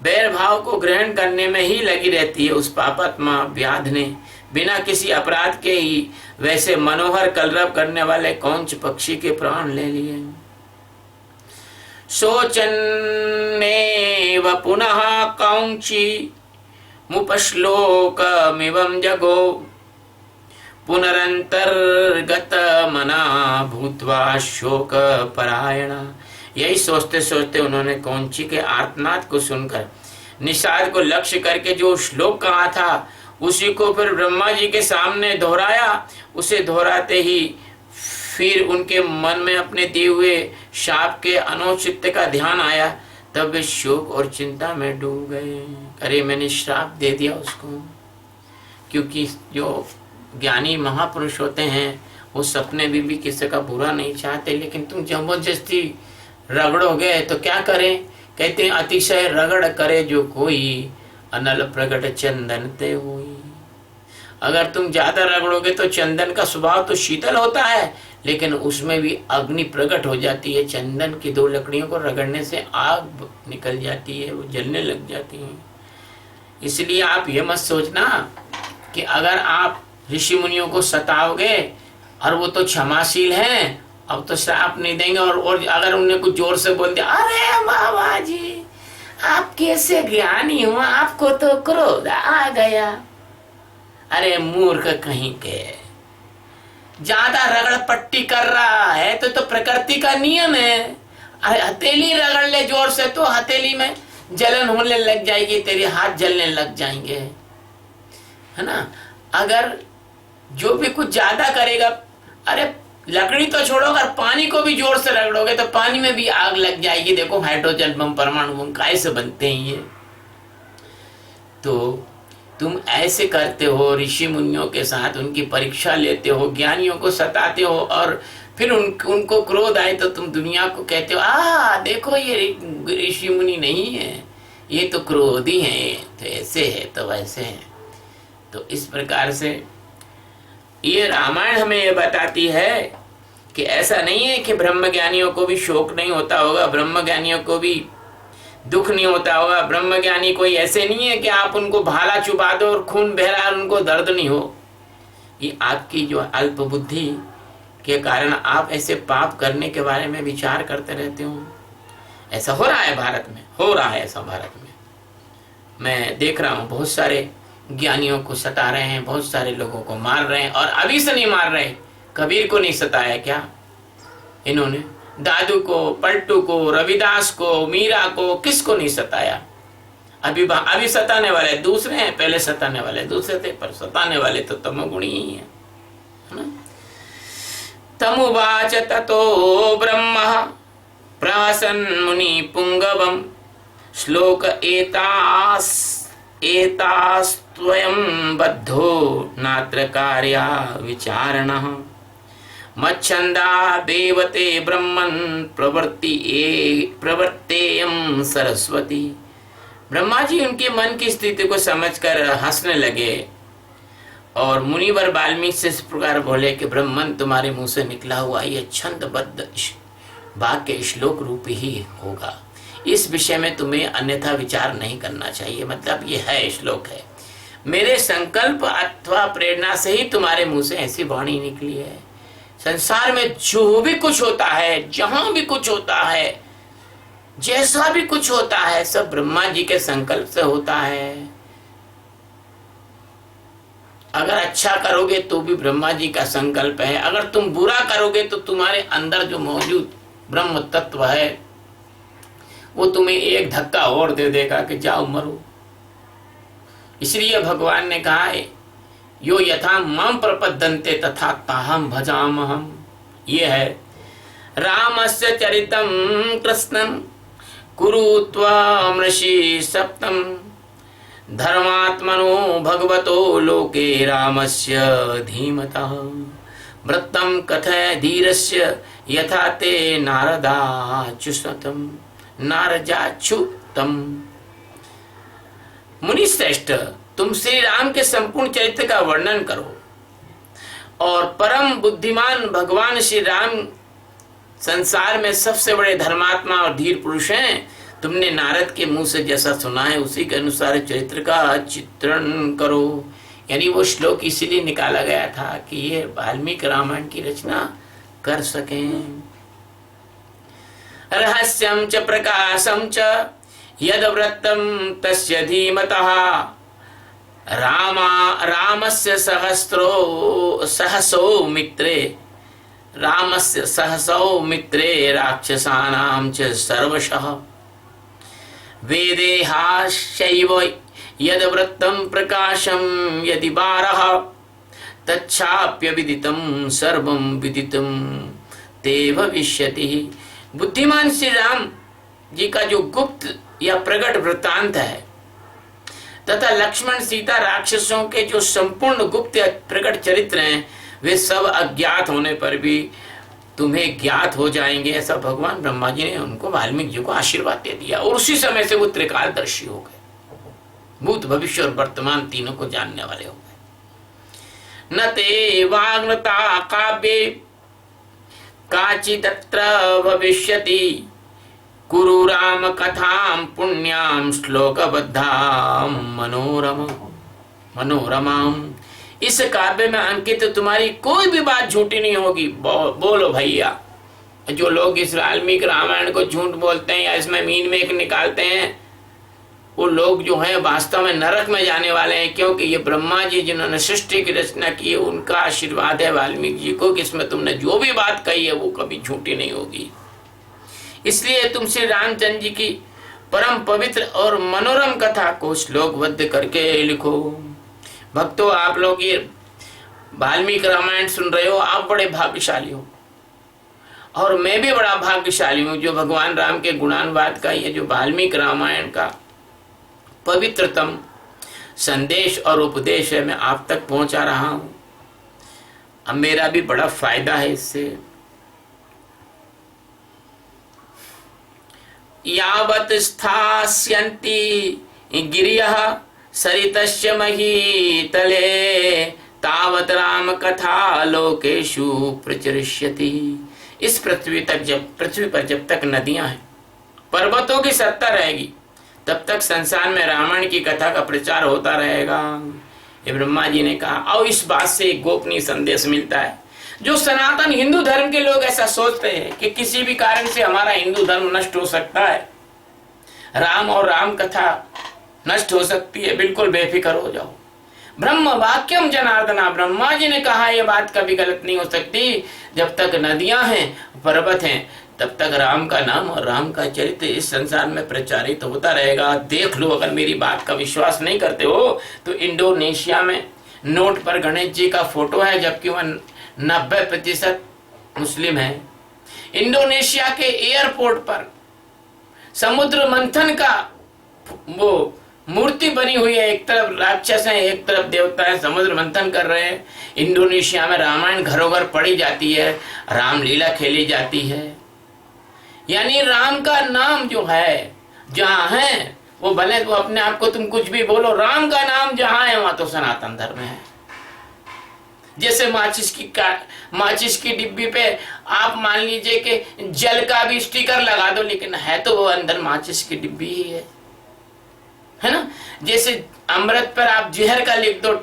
बैर भाव को ग्रहण करने में ही लगी रहती है, उस पापात्मा व्याध ने बिना किसी अपराध के ही वैसे मनोहर कलरव करने वाले कौंच पक्षी के प्राण ले लिए। सोचन्नेव पुनः कौंची मुपश्लोकमिवं जगो पुनरंतर्गत मना भूत्वा शोक परायणा। यही सोचते सोचते उन्होंने कौंची के आर्तनाद को सुनकर निषाद को लक्ष्य करके जो श्लोक कहा था उसी को फिर ब्रह्मा जी के सामने दोहराया। उसे दोहराते ही फिर उनके मन में अपने दिए हुए शाप के अनौचित्य का ध्यान आया। तब वे शोक और चिंता में डूब गए। अरे, मैंने श्राप दे दिया उसको। क्योंकि जो ज्ञानी महापुरुष होते हैं वो सपने भी किसी का बुरा नहीं चाहते, लेकिन तुम जबरदस्ती रगड़ोगे तो क्या करें। कहते हैं, अतिशय रगड़ करे जो कोई अनल प्रगट चंदन ते हुई। अगर तुम ज्यादा रगड़ोगे तो चंदन का स्वभाव तो शीतल होता है, लेकिन उसमें भी अग्नि प्रकट हो जाती है। चंदन की दो लकड़ियों को रगड़ने से आग निकल जाती है, वो जलने लग जाती है। इसलिए आप ये मत सोचना कि अगर आप ऋषि मुनियों को सताओगे और वो तो क्षमाशील हैं, अब तो श्राप नहीं देंगे, और अगर उन्हें कुछ जोर से बोल दिया, अरे बाबा जी आप कैसे ज्ञानी हो, आपको तो क्रोध आ गया। अरे मूर्ख कहीं के, ज्यादा रगड़ पट्टी कर रहा है तो प्रकृति का नियम है। अरे हथेली रगड़ ले जोर से तो हथेली में जलन होने लग जाएगी, तेरे हाथ जलने लग जाएंगे, है ना। अगर जो भी कुछ ज्यादा करेगा, अरे लकड़ी तो छोड़ो, अगर पानी को भी जोर से रगड़ोगे तो पानी में भी आग लग जाएगी। देखो हाइड्रोजन बम, परमाणु बम कैसे बनते हैं ये। तो तुम ऐसे करते हो, ऋषि मुनियों के साथ उनकी परीक्षा लेते हो, ज्ञानियों को सताते हो, और फिर उनको क्रोध आए तो तुम दुनिया को कहते हो, देखो ये ऋषि मुनि नहीं है, ये तो क्रोधी है, तो ऐसे है तो वैसे है। तो इस प्रकार से ये रामायण हमें ये बताती है कि ऐसा नहीं है कि ब्रह्मज्ञानियों को भी शोक नहीं होता होगा, ब्रह्मज्ञानियों को भी दुख नहीं होता होगा। ब्रह्मज्ञानी कोई ऐसे नहीं है कि आप उनको भाला चुबा दो और खून बह रहा है, उनको दर्द नहीं हो। ये आपकी जो अल्प बुद्धि के कारण आप ऐसे पाप करने के बारे में विचार करते रहते हो। ऐसा हो रहा है भारत में, हो रहा है ऐसा भारत में। मैं देख रहा हूँ बहुत सारे ज्ञानियों को सता रहे हैं, बहुत सारे लोगों को मार रहे हैं, और अभी से नहीं मार रहे। कबीर को नहीं सताया क्या इन्होंने? दादू को, पलटू को, रविदास को, मीरा को, किसको नहीं सताया? अभी सताने वाले दूसरे हैं, पहले सताने वाले दूसरे थे, पर सताने वाले तो तमोगुणी ही है ना। तमुवाच ततो ब्रह्म प्रहसन् मुनि पुंगवम श्लोक एतास एतास्त्वयं बद्धो नात्र कार्या विचारणः मच्छन्दा देवते ब्रह्मन् प्रवर्तेयं सरस्वती। ब्रह्मा जी उनके मन की स्थिति को समझकर हंसने लगे और मुनिवर वाल्मीकि से इस प्रकार बोले कि ब्रह्मन तुम्हारे मुंह से निकला हुआ ये छंदबद्ध वाक्य श्लोक रूप ही होगा, इस विषय में तुम्हें अन्यथा विचार नहीं करना चाहिए। मतलब ये है श्लोक है, मेरे संकल्प अथवा प्रेरणा से ही तुम्हारे मुंह से ऐसी वाणी निकली है। संसार में जो भी कुछ होता है, जहां भी कुछ होता है, जैसा भी कुछ होता है, सब ब्रह्मा जी के संकल्प से होता है। अगर अच्छा करोगे तो भी ब्रह्मा जी का संकल्प है, अगर तुम बुरा करोगे तो तुम्हारे अंदर जो मौजूद ब्रह्म तत्व है वो तुम्हें एक धक्का और दे देगा कि जाओ मरो। इसलिए भगवान ने कहा है, यो यथा माम प्रपद्यन्ते तथा ताहम भजामहम। ये है रामस्य चरितम कृष्णं कुरु त्वमृषि सप्तम धर्मात्मनो भगवतो लोके रामस्य धीमतः वृत्तं कथय धीरस्य यथा ते नारदाच्युतम्। मुनि श्रेष्ठ, तुम श्री राम के संपूर्ण चरित्र का वर्णन करो और परम बुद्धिमान भगवान श्री राम संसार में सबसे बड़े धर्मात्मा और धीर पुरुष हैं। तुमने नारद के मुंह से जैसा सुना है उसी के अनुसार चरित्र का चित्रण करो। यानी वो श्लोक इसीलिए निकाला गया था कि ये वाल्मीकि रामायण की रचना कर सकें। रहस्यं च प्रकाशं च यद वृत्तं तस्य धीमतः रामस्य सहसो मित्रे राक्षसानां च सर्वशः वेदेहाश्चैव यद वृत्तं प्रकाशं यदि बारः तच्छाप्यविदितं सर्वं विदितं ते भविष्यति। बुद्धिमान श्री राम जी का जो गुप्त या प्रकट वृत्तांत है तथा लक्ष्मण सीता राक्षसों के जो संपूर्ण गुप्त या प्रकट चरित्र हैं वे सब अज्ञात होने पर भी तुम्हें ज्ञात हो जाएंगे। ऐसा भगवान ब्रह्मा जी ने उनको वाल्मीकि जी को आशीर्वाद दे दिया और उसी समय से वो त्रिकालदर्शी हो गए, भूत भविष्य और वर्तमान तीनों को जानने वाले हो गए। न ते वाग्नता काव्ये काचिदत्र भविष्यति कुरु राम कथां पुण्यां श्लोकबद्धां मनोरमां। इस काव्य में अंकित तुम्हारी कोई भी बात झूठी नहीं होगी। बोलो भैया, जो लोग इस वाल्मीकि रामायण को झूठ बोलते हैं या इसमें मीन मेक निकालते हैं वो लोग जो है वास्तव में नरक में जाने वाले हैं, क्योंकि ये ब्रह्मा जी जिन्होंने सृष्टि की रचना की है उनका आशीर्वाद है वाल्मीकि जी को कि इसमें तुमने जो भी बात कही है वो कभी झूठी नहीं होगी। इसलिए तुम श्री रामचंद्र जी की परम पवित्र और मनोरम कथा को श्लोकबद्ध करके लिखो। भक्तों, आप लोग ये वाल्मीकि रामायण सुन रहे हो, आप बड़े भाग्यशाली हो और मैं भी बड़ा भाग्यशाली हूँ जो भगवान राम के गुणानुवाद का ये जो वाल्मीकि रामायण का पवित्रतम संदेश और उपदेश है मैं आप तक पहुंचा रहा हूं। अब मेरा भी बड़ा फायदा है इससे। यावत् स्थास्यन्ति गिरियः सरितस्य महीतले तावत् राम कथा लोकेषु प्रचरिष्यति। इस पृथ्वी पर जब तक नदियां हैं, पर्वतों की सत्ता रहेगी, तब तक संसार में रामायण की कथा का प्रचार होता रहेगा। ये ब्रह्मा जी ने कहा। और इस बात से एक गोपनीय संदेश मिलता है। जो सनातन हिंदू धर्म के लोग ऐसा सोचते हैं कि किसी भी कारण से हमारा हिंदू धर्म नष्ट हो सकता है, राम और राम कथा नष्ट हो सकती है, बिल्कुल बेफिक्र हो जाओ। ब्रह्म वाक्यम जनार्दना, ब्रह्मा जी ने कहा यह बात कभी गलत नहीं हो सकती। जब तक नदियां हैं, पर्वत हैं, तब तक राम का नाम और राम का चरित्र इस संसार में प्रचारित होता रहेगा। देख लो, अगर मेरी बात का विश्वास नहीं करते हो तो इंडोनेशिया में नोट पर गणेश जी का फोटो है, जबकि वह 90% मुस्लिम है। इंडोनेशिया के एयरपोर्ट पर समुद्र मंथन का वो मूर्ति बनी हुई है, एक तरफ राक्षस है, एक तरफ देवता है, समुद्र मंथन कर रहे हैं। इंडोनेशिया में रामायण घरों घर पढ़ी जाती है, रामलीला खेली जाती है। यानी राम का नाम जो है जहां है, वो भले तो अपने आप को तुम कुछ भी बोलो, राम का नाम जहां है वहां तो सनातन धर्म है। जैसे माचिस की डिब्बी पे आप मान लीजिए कि जल का भी स्टिकर लगा दो, लेकिन है तो वो अंदर माचिस की डिब्बी ही है ना। जैसे अमृत पर आप जहर का लिख दो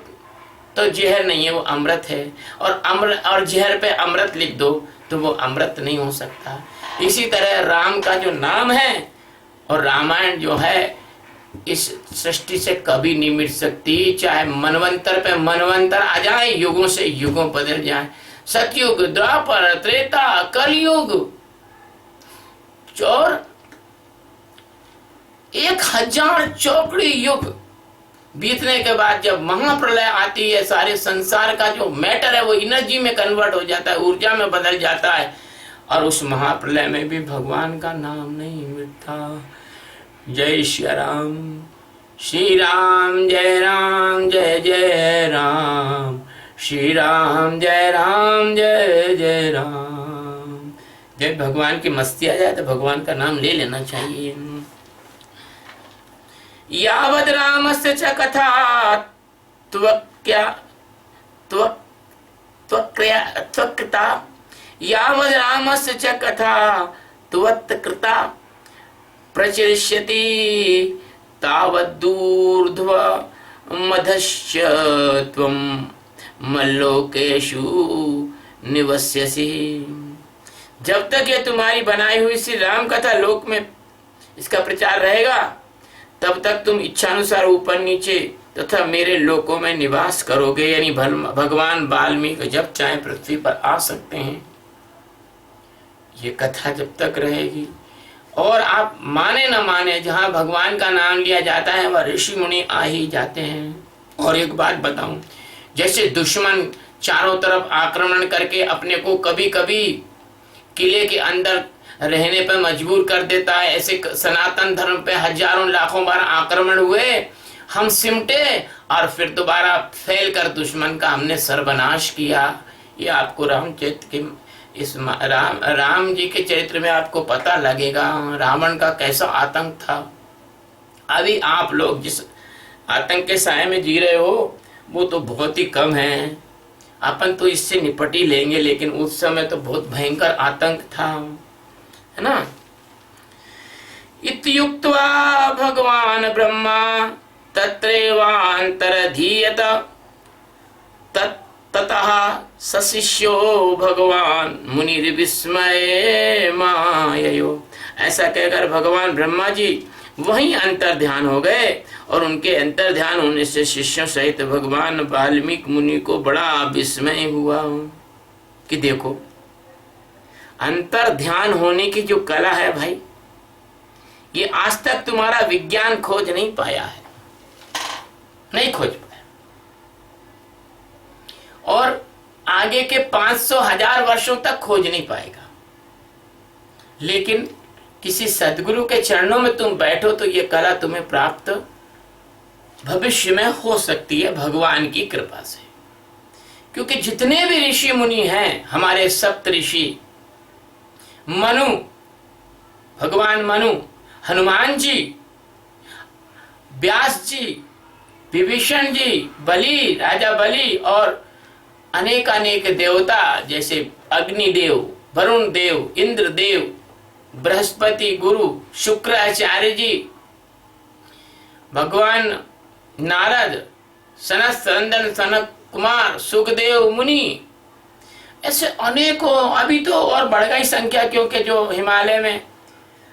तो जहर नहीं है, वो अमृत है। और जहर पे अमृत लिख दो तो वो अमृत नहीं हो सकता। इसी तरह राम का जो नाम है और रामायण जो है, इस सृष्टि से कभी नहीं मिट सकती। चाहे मनवंतर पे मनवंतर आ जाए, युगों से युगों बदल जाए, सतयुग, द्वापर, त्रेता, कलयुग, और 1000 चौकड़ी युग बीतने के बाद जब महाप्रलय आती है, सारे संसार का जो मैटर है वो एनर्जी में कन्वर्ट हो जाता है, ऊर्जा में बदल जाता है, और उस महाप्रलय में भी भगवान का नाम नहीं मिटता। जय श्री राम, श्री राम जय राम, जय जय राम, श्री राम जय राम, जय जय राम। जब भगवान की मस्ती आ जाए तो भगवान का नाम ले लेना चाहिए। यावद रामस्य च कथा त्वक्कृता, यावद रामस्य च कथा त्वत्कृता प्रचलिष्यति, तावदूर्ध्व मधश्च त्वं मल्लोकेषु निवस्यसि। जब तक ये तुम्हारी बनाई हुई श्री राम कथा लोक में इसका प्रचार रहेगा, तब तक तुम इच्छानुसार ऊपर नीचे तथा मेरे लोकों में निवास करोगे। यानी भगवान वाल्मीकि जब चाहे पृथ्वी पर आ सकते हैं। ये कथा जब तक रहेगी, और आप माने न माने, जहां भगवान का नाम लिया जाता है वह ऋषि मुनि आ ही जाते हैं। और एक बात बताऊं, जैसे दुश्मन चारों तरफ आक्रमण करके अपने को कभी कभी किले के अंदर रहने पर मजबूर कर देता है, ऐसे सनातन धर्म पे हजारों लाखों बार आक्रमण हुए, हम सिमटे और फिर दोबारा फैल कर दुश्मन का हमने सर्वनाश किया। ये आपको रामचरित्र के इस राम जी के चरित्र में आपको पता लगेगा रावण का कैसा आतंक था। अभी आप लोग जिस आतंक के साए में जी रहे हो वो तो बहुत ही कम है, अपन तो इससे निपट ही लेंगे, लेकिन उस समय तो बहुत भयंकर आतंक था, है ना। इत्युक्त्वा भगवान ब्रह्मा तत्रैवान्तरधीयत, ततः सशिष्यो भगवान मुनिर्विस्मये माययो। ऐसा कहकर भगवान ब्रह्मा जी वहीं अंतर ध्यान हो गए, और उनके अंतर ध्यान होने से शिष्यों सहित भगवान वाल्मीकि मुनि को बड़ा विस्मय हुआ कि देखो, अंतर ध्यान होने की जो कला है भाई, ये आज तक तुम्हारा विज्ञान खोज नहीं पाया है, नहीं खोज पाया, और आगे के 500,000 वर्षों तक खोज नहीं पाएगा। लेकिन किसी सदगुरु के चरणों में तुम बैठो तो ये कला तुम्हें प्राप्त भविष्य में हो सकती है भगवान की कृपा से। क्योंकि जितने भी ऋषि मुनि हैं, हमारे सप्त ऋषि, मनु, भगवान मनु, हनुमान जी, व्यास जी, विभीषण जी, बलि, राजा बलि, और अनेक अनेक देवता जैसे अग्निदेव, वरुण देव, इंद्र देव, बृहस्पति, गुरु, शुक्राचार्य जी, भगवान नारद, सनत सनंदन, सनत कुमार, सुखदेव मुनि, ऐसे अनेकों, अभी तो और बढ़ गई संख्या, क्योंकि जो हिमालय में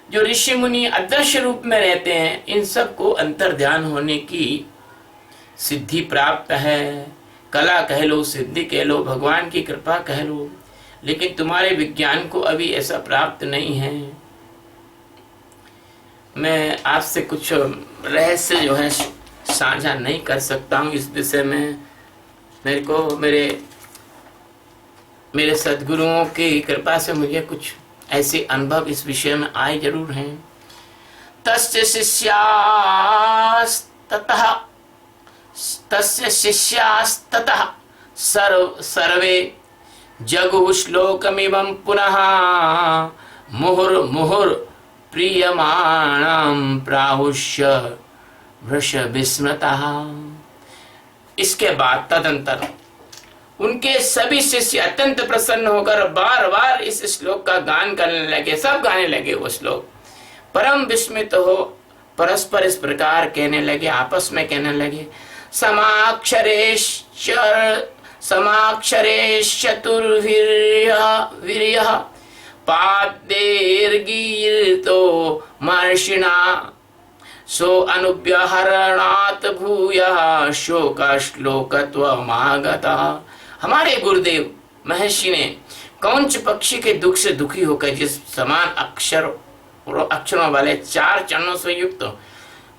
जो ऋषि मुनि अदृश्य रूप में रहते हैं, इन सबको अंतर ध्यान होने की सिद्धि प्राप्त है। कला कह लो, सिद्धि कह लो, भगवान की कृपा कह लो, लेकिन तुम्हारे विज्ञान को अभी ऐसा प्राप्त नहीं है। मैं आपसे कुछ रहस्य जो है साझा नहीं कर सकता हूँ इस विषय में। मेरे को मेरे सद्गुरुओं की कृपा से मुझे कुछ ऐसे अनुभव इस विषय में आए जरूर हैं। तस्य ततः तस्य शिष्यास्ततः सर्वे जगुः श्लोकमिमं पुनः मुहुर्मुहुर् प्रीयमाणं प्राहुष्य वृषभिस्मृतः। इसके बाद तदंतर उनके सभी शिष्य अत्यंत प्रसन्न होकर बार बार इस श्लोक का गान करने लगे। सब गाने लगे वो श्लोक। परम विस्मित हो परस्पर इस प्रकार कहने लगे, आपस में कहने लगे, समाक्षरेश्चतुर्वीर्यः पादेर्गीर्तो महर्षिणा सो अनुव्यहरणात् भूयः शोकश्लोकत्वमागतः। हमारे गुरुदेव महर्षि ने कौंच पक्षी के दुख से दुखी होकर जिस समान अक्षरों वाले 4 चरणों से युक्त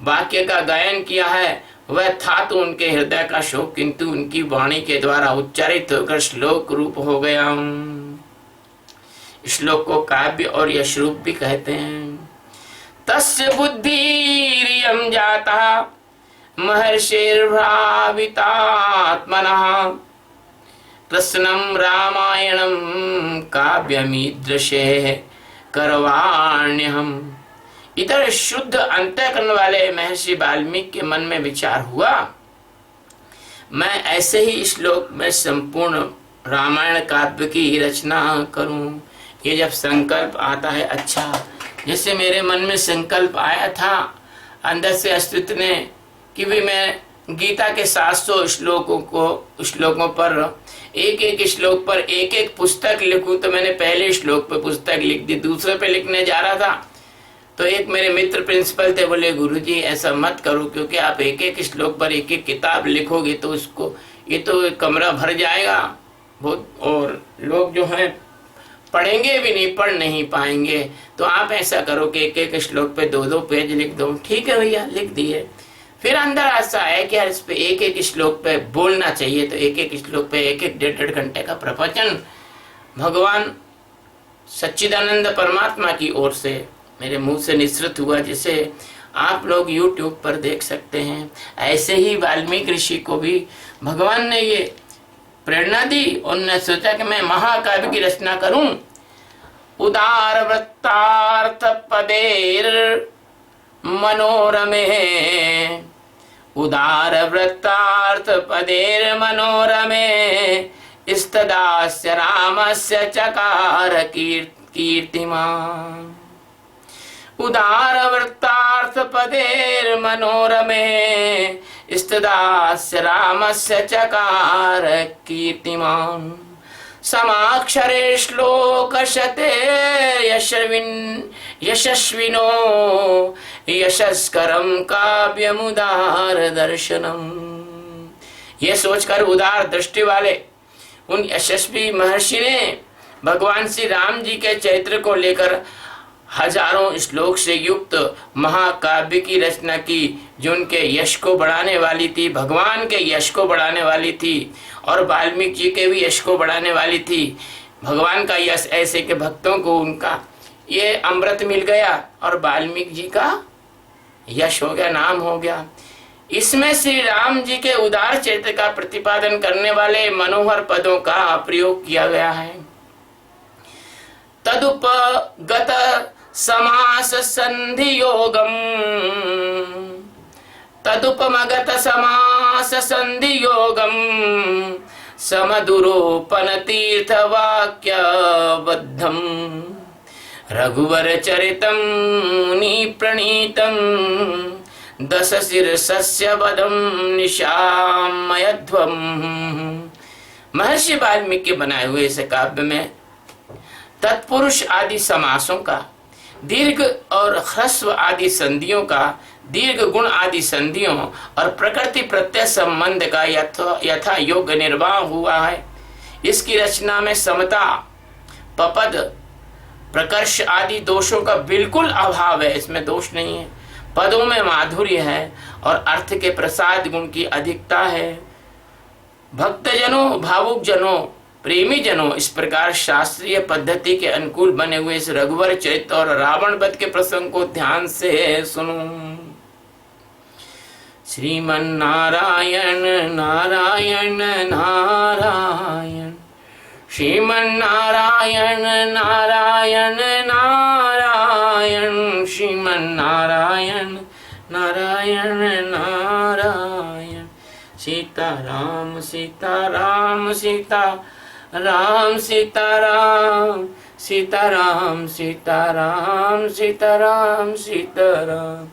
वाक्य का गायन किया है, वह था तो उनके हृदय का शोक, किंतु उनकी वाणी के द्वारा उच्चारित होकर श्लोक रूप हो गया। श्लोक को काव्य और यश रूप भी कहते हैं। तस्य बुद्धिरियं जातः महर्षिर्भावितात्मनः कृष्णं रामायणं काव्यमीदृशे करवाण्यहम्। इधर शुद्ध अंतःकरण वाले महर्षि वाल्मीकि के मन में विचार हुआ, मैं ऐसे ही श्लोक में संपूर्ण रामायण काव्य की रचना करूं। ये जब संकल्प आता है, अच्छा जैसे मेरे मन में संकल्प आया था अंदर से अस्तित्व ने कि भी मैं गीता के 700 श्लोकों पर एक श्लोक पर एक पुस्तक लिखूं, तो मैंने पहले श्लोक पे पुस्तक लिख दी। दूसरे पे लिखने जा रहा था तो एक मेरे मित्र प्रिंसिपल थे, बोले गुरुजी ऐसा मत करो, क्योंकि आप एक श्लोक पर एक किताब लिखोगे तो उसको ये तो कमरा भर जाएगा बहुत, और लोग जो हैं पढ़ेंगे भी नहीं, पढ़ नहीं पाएंगे। तो आप ऐसा करो कि एक श्लोक पे 2-2 पेज लिख दो। ठीक है भैया, लिख दिए। फिर अंदर ऐसा है कि यार इस पे एक श्लोक पे बोलना चाहिए, तो एक श्लोक पे 1-1 घंटे का प्रवचन भगवान सच्चिदानंद परमात्मा की ओर से मेरे मुंह से निसृत हुआ, जिसे आप लोग YouTube पर देख सकते हैं। ऐसे ही वाल्मीकि ऋषि को भी भगवान ने ये प्रेरणा दी, उन्होंने सोचा कि मैं महाकाव्य की रचना करूं। उदार वृत्तार्थ पदेर मनोरमे, उदार वृत्तार्थ पदेर मनोरमे स्तदास्य रामस्य चकार कीर्तिमान्। उदार वृत्तार्थ पदेर मनोरमे स्तदास्य रामस्य चकार कीर्तिमान्। समाक्षरे श्लोकशते यशस्विनो यशस्करं काव्यमुदार दर्शनम्। ये सोचकर उदार दृष्टि वाले उन यशस्वी महर्षि ने भगवान श्री राम जी के चरित्र को लेकर हजारों श्लोक से युक्त महाकाव्य की रचना की, जो उनके यश को बढ़ाने वाली थी, भगवान के यश को बढ़ाने वाली थी और वाल्मीकि जी के भी यश को बढ़ाने वाली थी। भगवान का यश ऐसे के भक्तों को उनका ये अमृत मिल गया और वाल्मीकि जी का यश हो गया, नाम हो गया। इसमें श्री राम जी के उदार चरित्र का प्रतिपादन करने वाले मनोहर पदों का प्रयोग किया गया है। तदुपगत समास संधि योगम, तदुपमगत समास संधि योगम समदुरोपन तीर्थ वाक्य बद्धम रघुवर चरितम मुनि प्रणीतम दश शीर्षस्य वदम निशामयध्वम। महर्षि वाल्मीकि बनाए हुए इस काव्य में तत्पुरुष आदि समासों का, दीर्घ और ह्रस्व आदि संधियों का, दीर्घ गुण आदि संधियों और प्रकृति प्रत्यय संबंध का यथा योग्य निर्वाह हुआ है। इसकी रचना में समता, पपद, प्रकर्ष आदि दोषों का बिल्कुल अभाव है, इसमें दोष नहीं है। पदों में माधुर्य है और अर्थ के प्रसाद गुण की अधिकता है। भक्तजनों, भावुक जनों, प्रेमी जनों, इस प्रकार शास्त्रीय पद्धति के अनुकूल बने हुए इस रघुवर चरित्र और रावण वध के प्रसंग को ध्यान से सुनो। श्रीमन्नारायण नारायण नारायण, श्रीमन्नारायण नारायण नारायण, श्रीमन्नारायण नारायण नारायण। सीताराम सीताराम सीताराम सीताराम सीताराम सीताराम सीताराम सीताराम,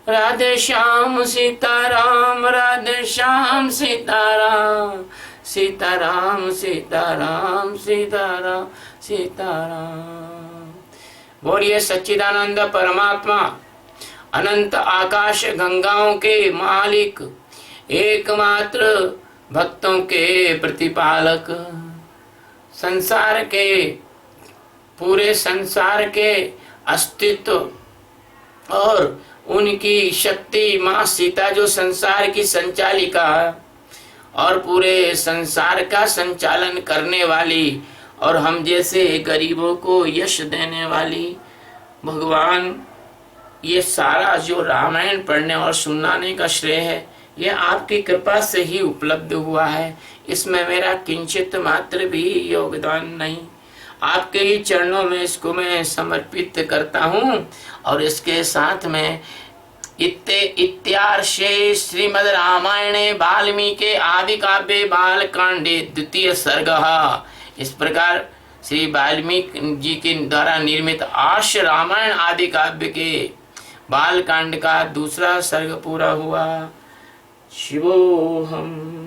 राधे श्याम सीताराम राधे श्याम सीताराम सीताराम सीताराम सीताराम सीताराम। बोलिए सच्चिदानंद परमात्मा, अनंत आकाश गंगाओं के मालिक, एकमात्र भक्तों के प्रतिपालक, संसार के पूरे संसार के अस्तित्व और उनकी शक्ति माँ सीता जो संसार की संचालिका है और पूरे संसार का संचालन करने वाली और हम जैसे गरीबों को यश देने वाली भगवान, ये सारा जो रामायण पढ़ने और सुनाने का श्रेय है ये आपकी कृपा से ही उपलब्ध हुआ है। इसमें मेरा किंचित मात्र भी योगदान नहीं, आपके ही चरणों में इसको मैं समर्पित करता हूँ। और इसके साथ में इत्यार्षे श्रीमद् रामायणे वाल्मीकि आदि काव्ये बालकांडे द्वितीय सर्ग। इस प्रकार श्री वाल्मीकि जी के द्वारा निर्मित आर्ष रामायण आदि काव्य के बालकांड का दूसरा सर्ग पूरा हुआ। शिवोहम।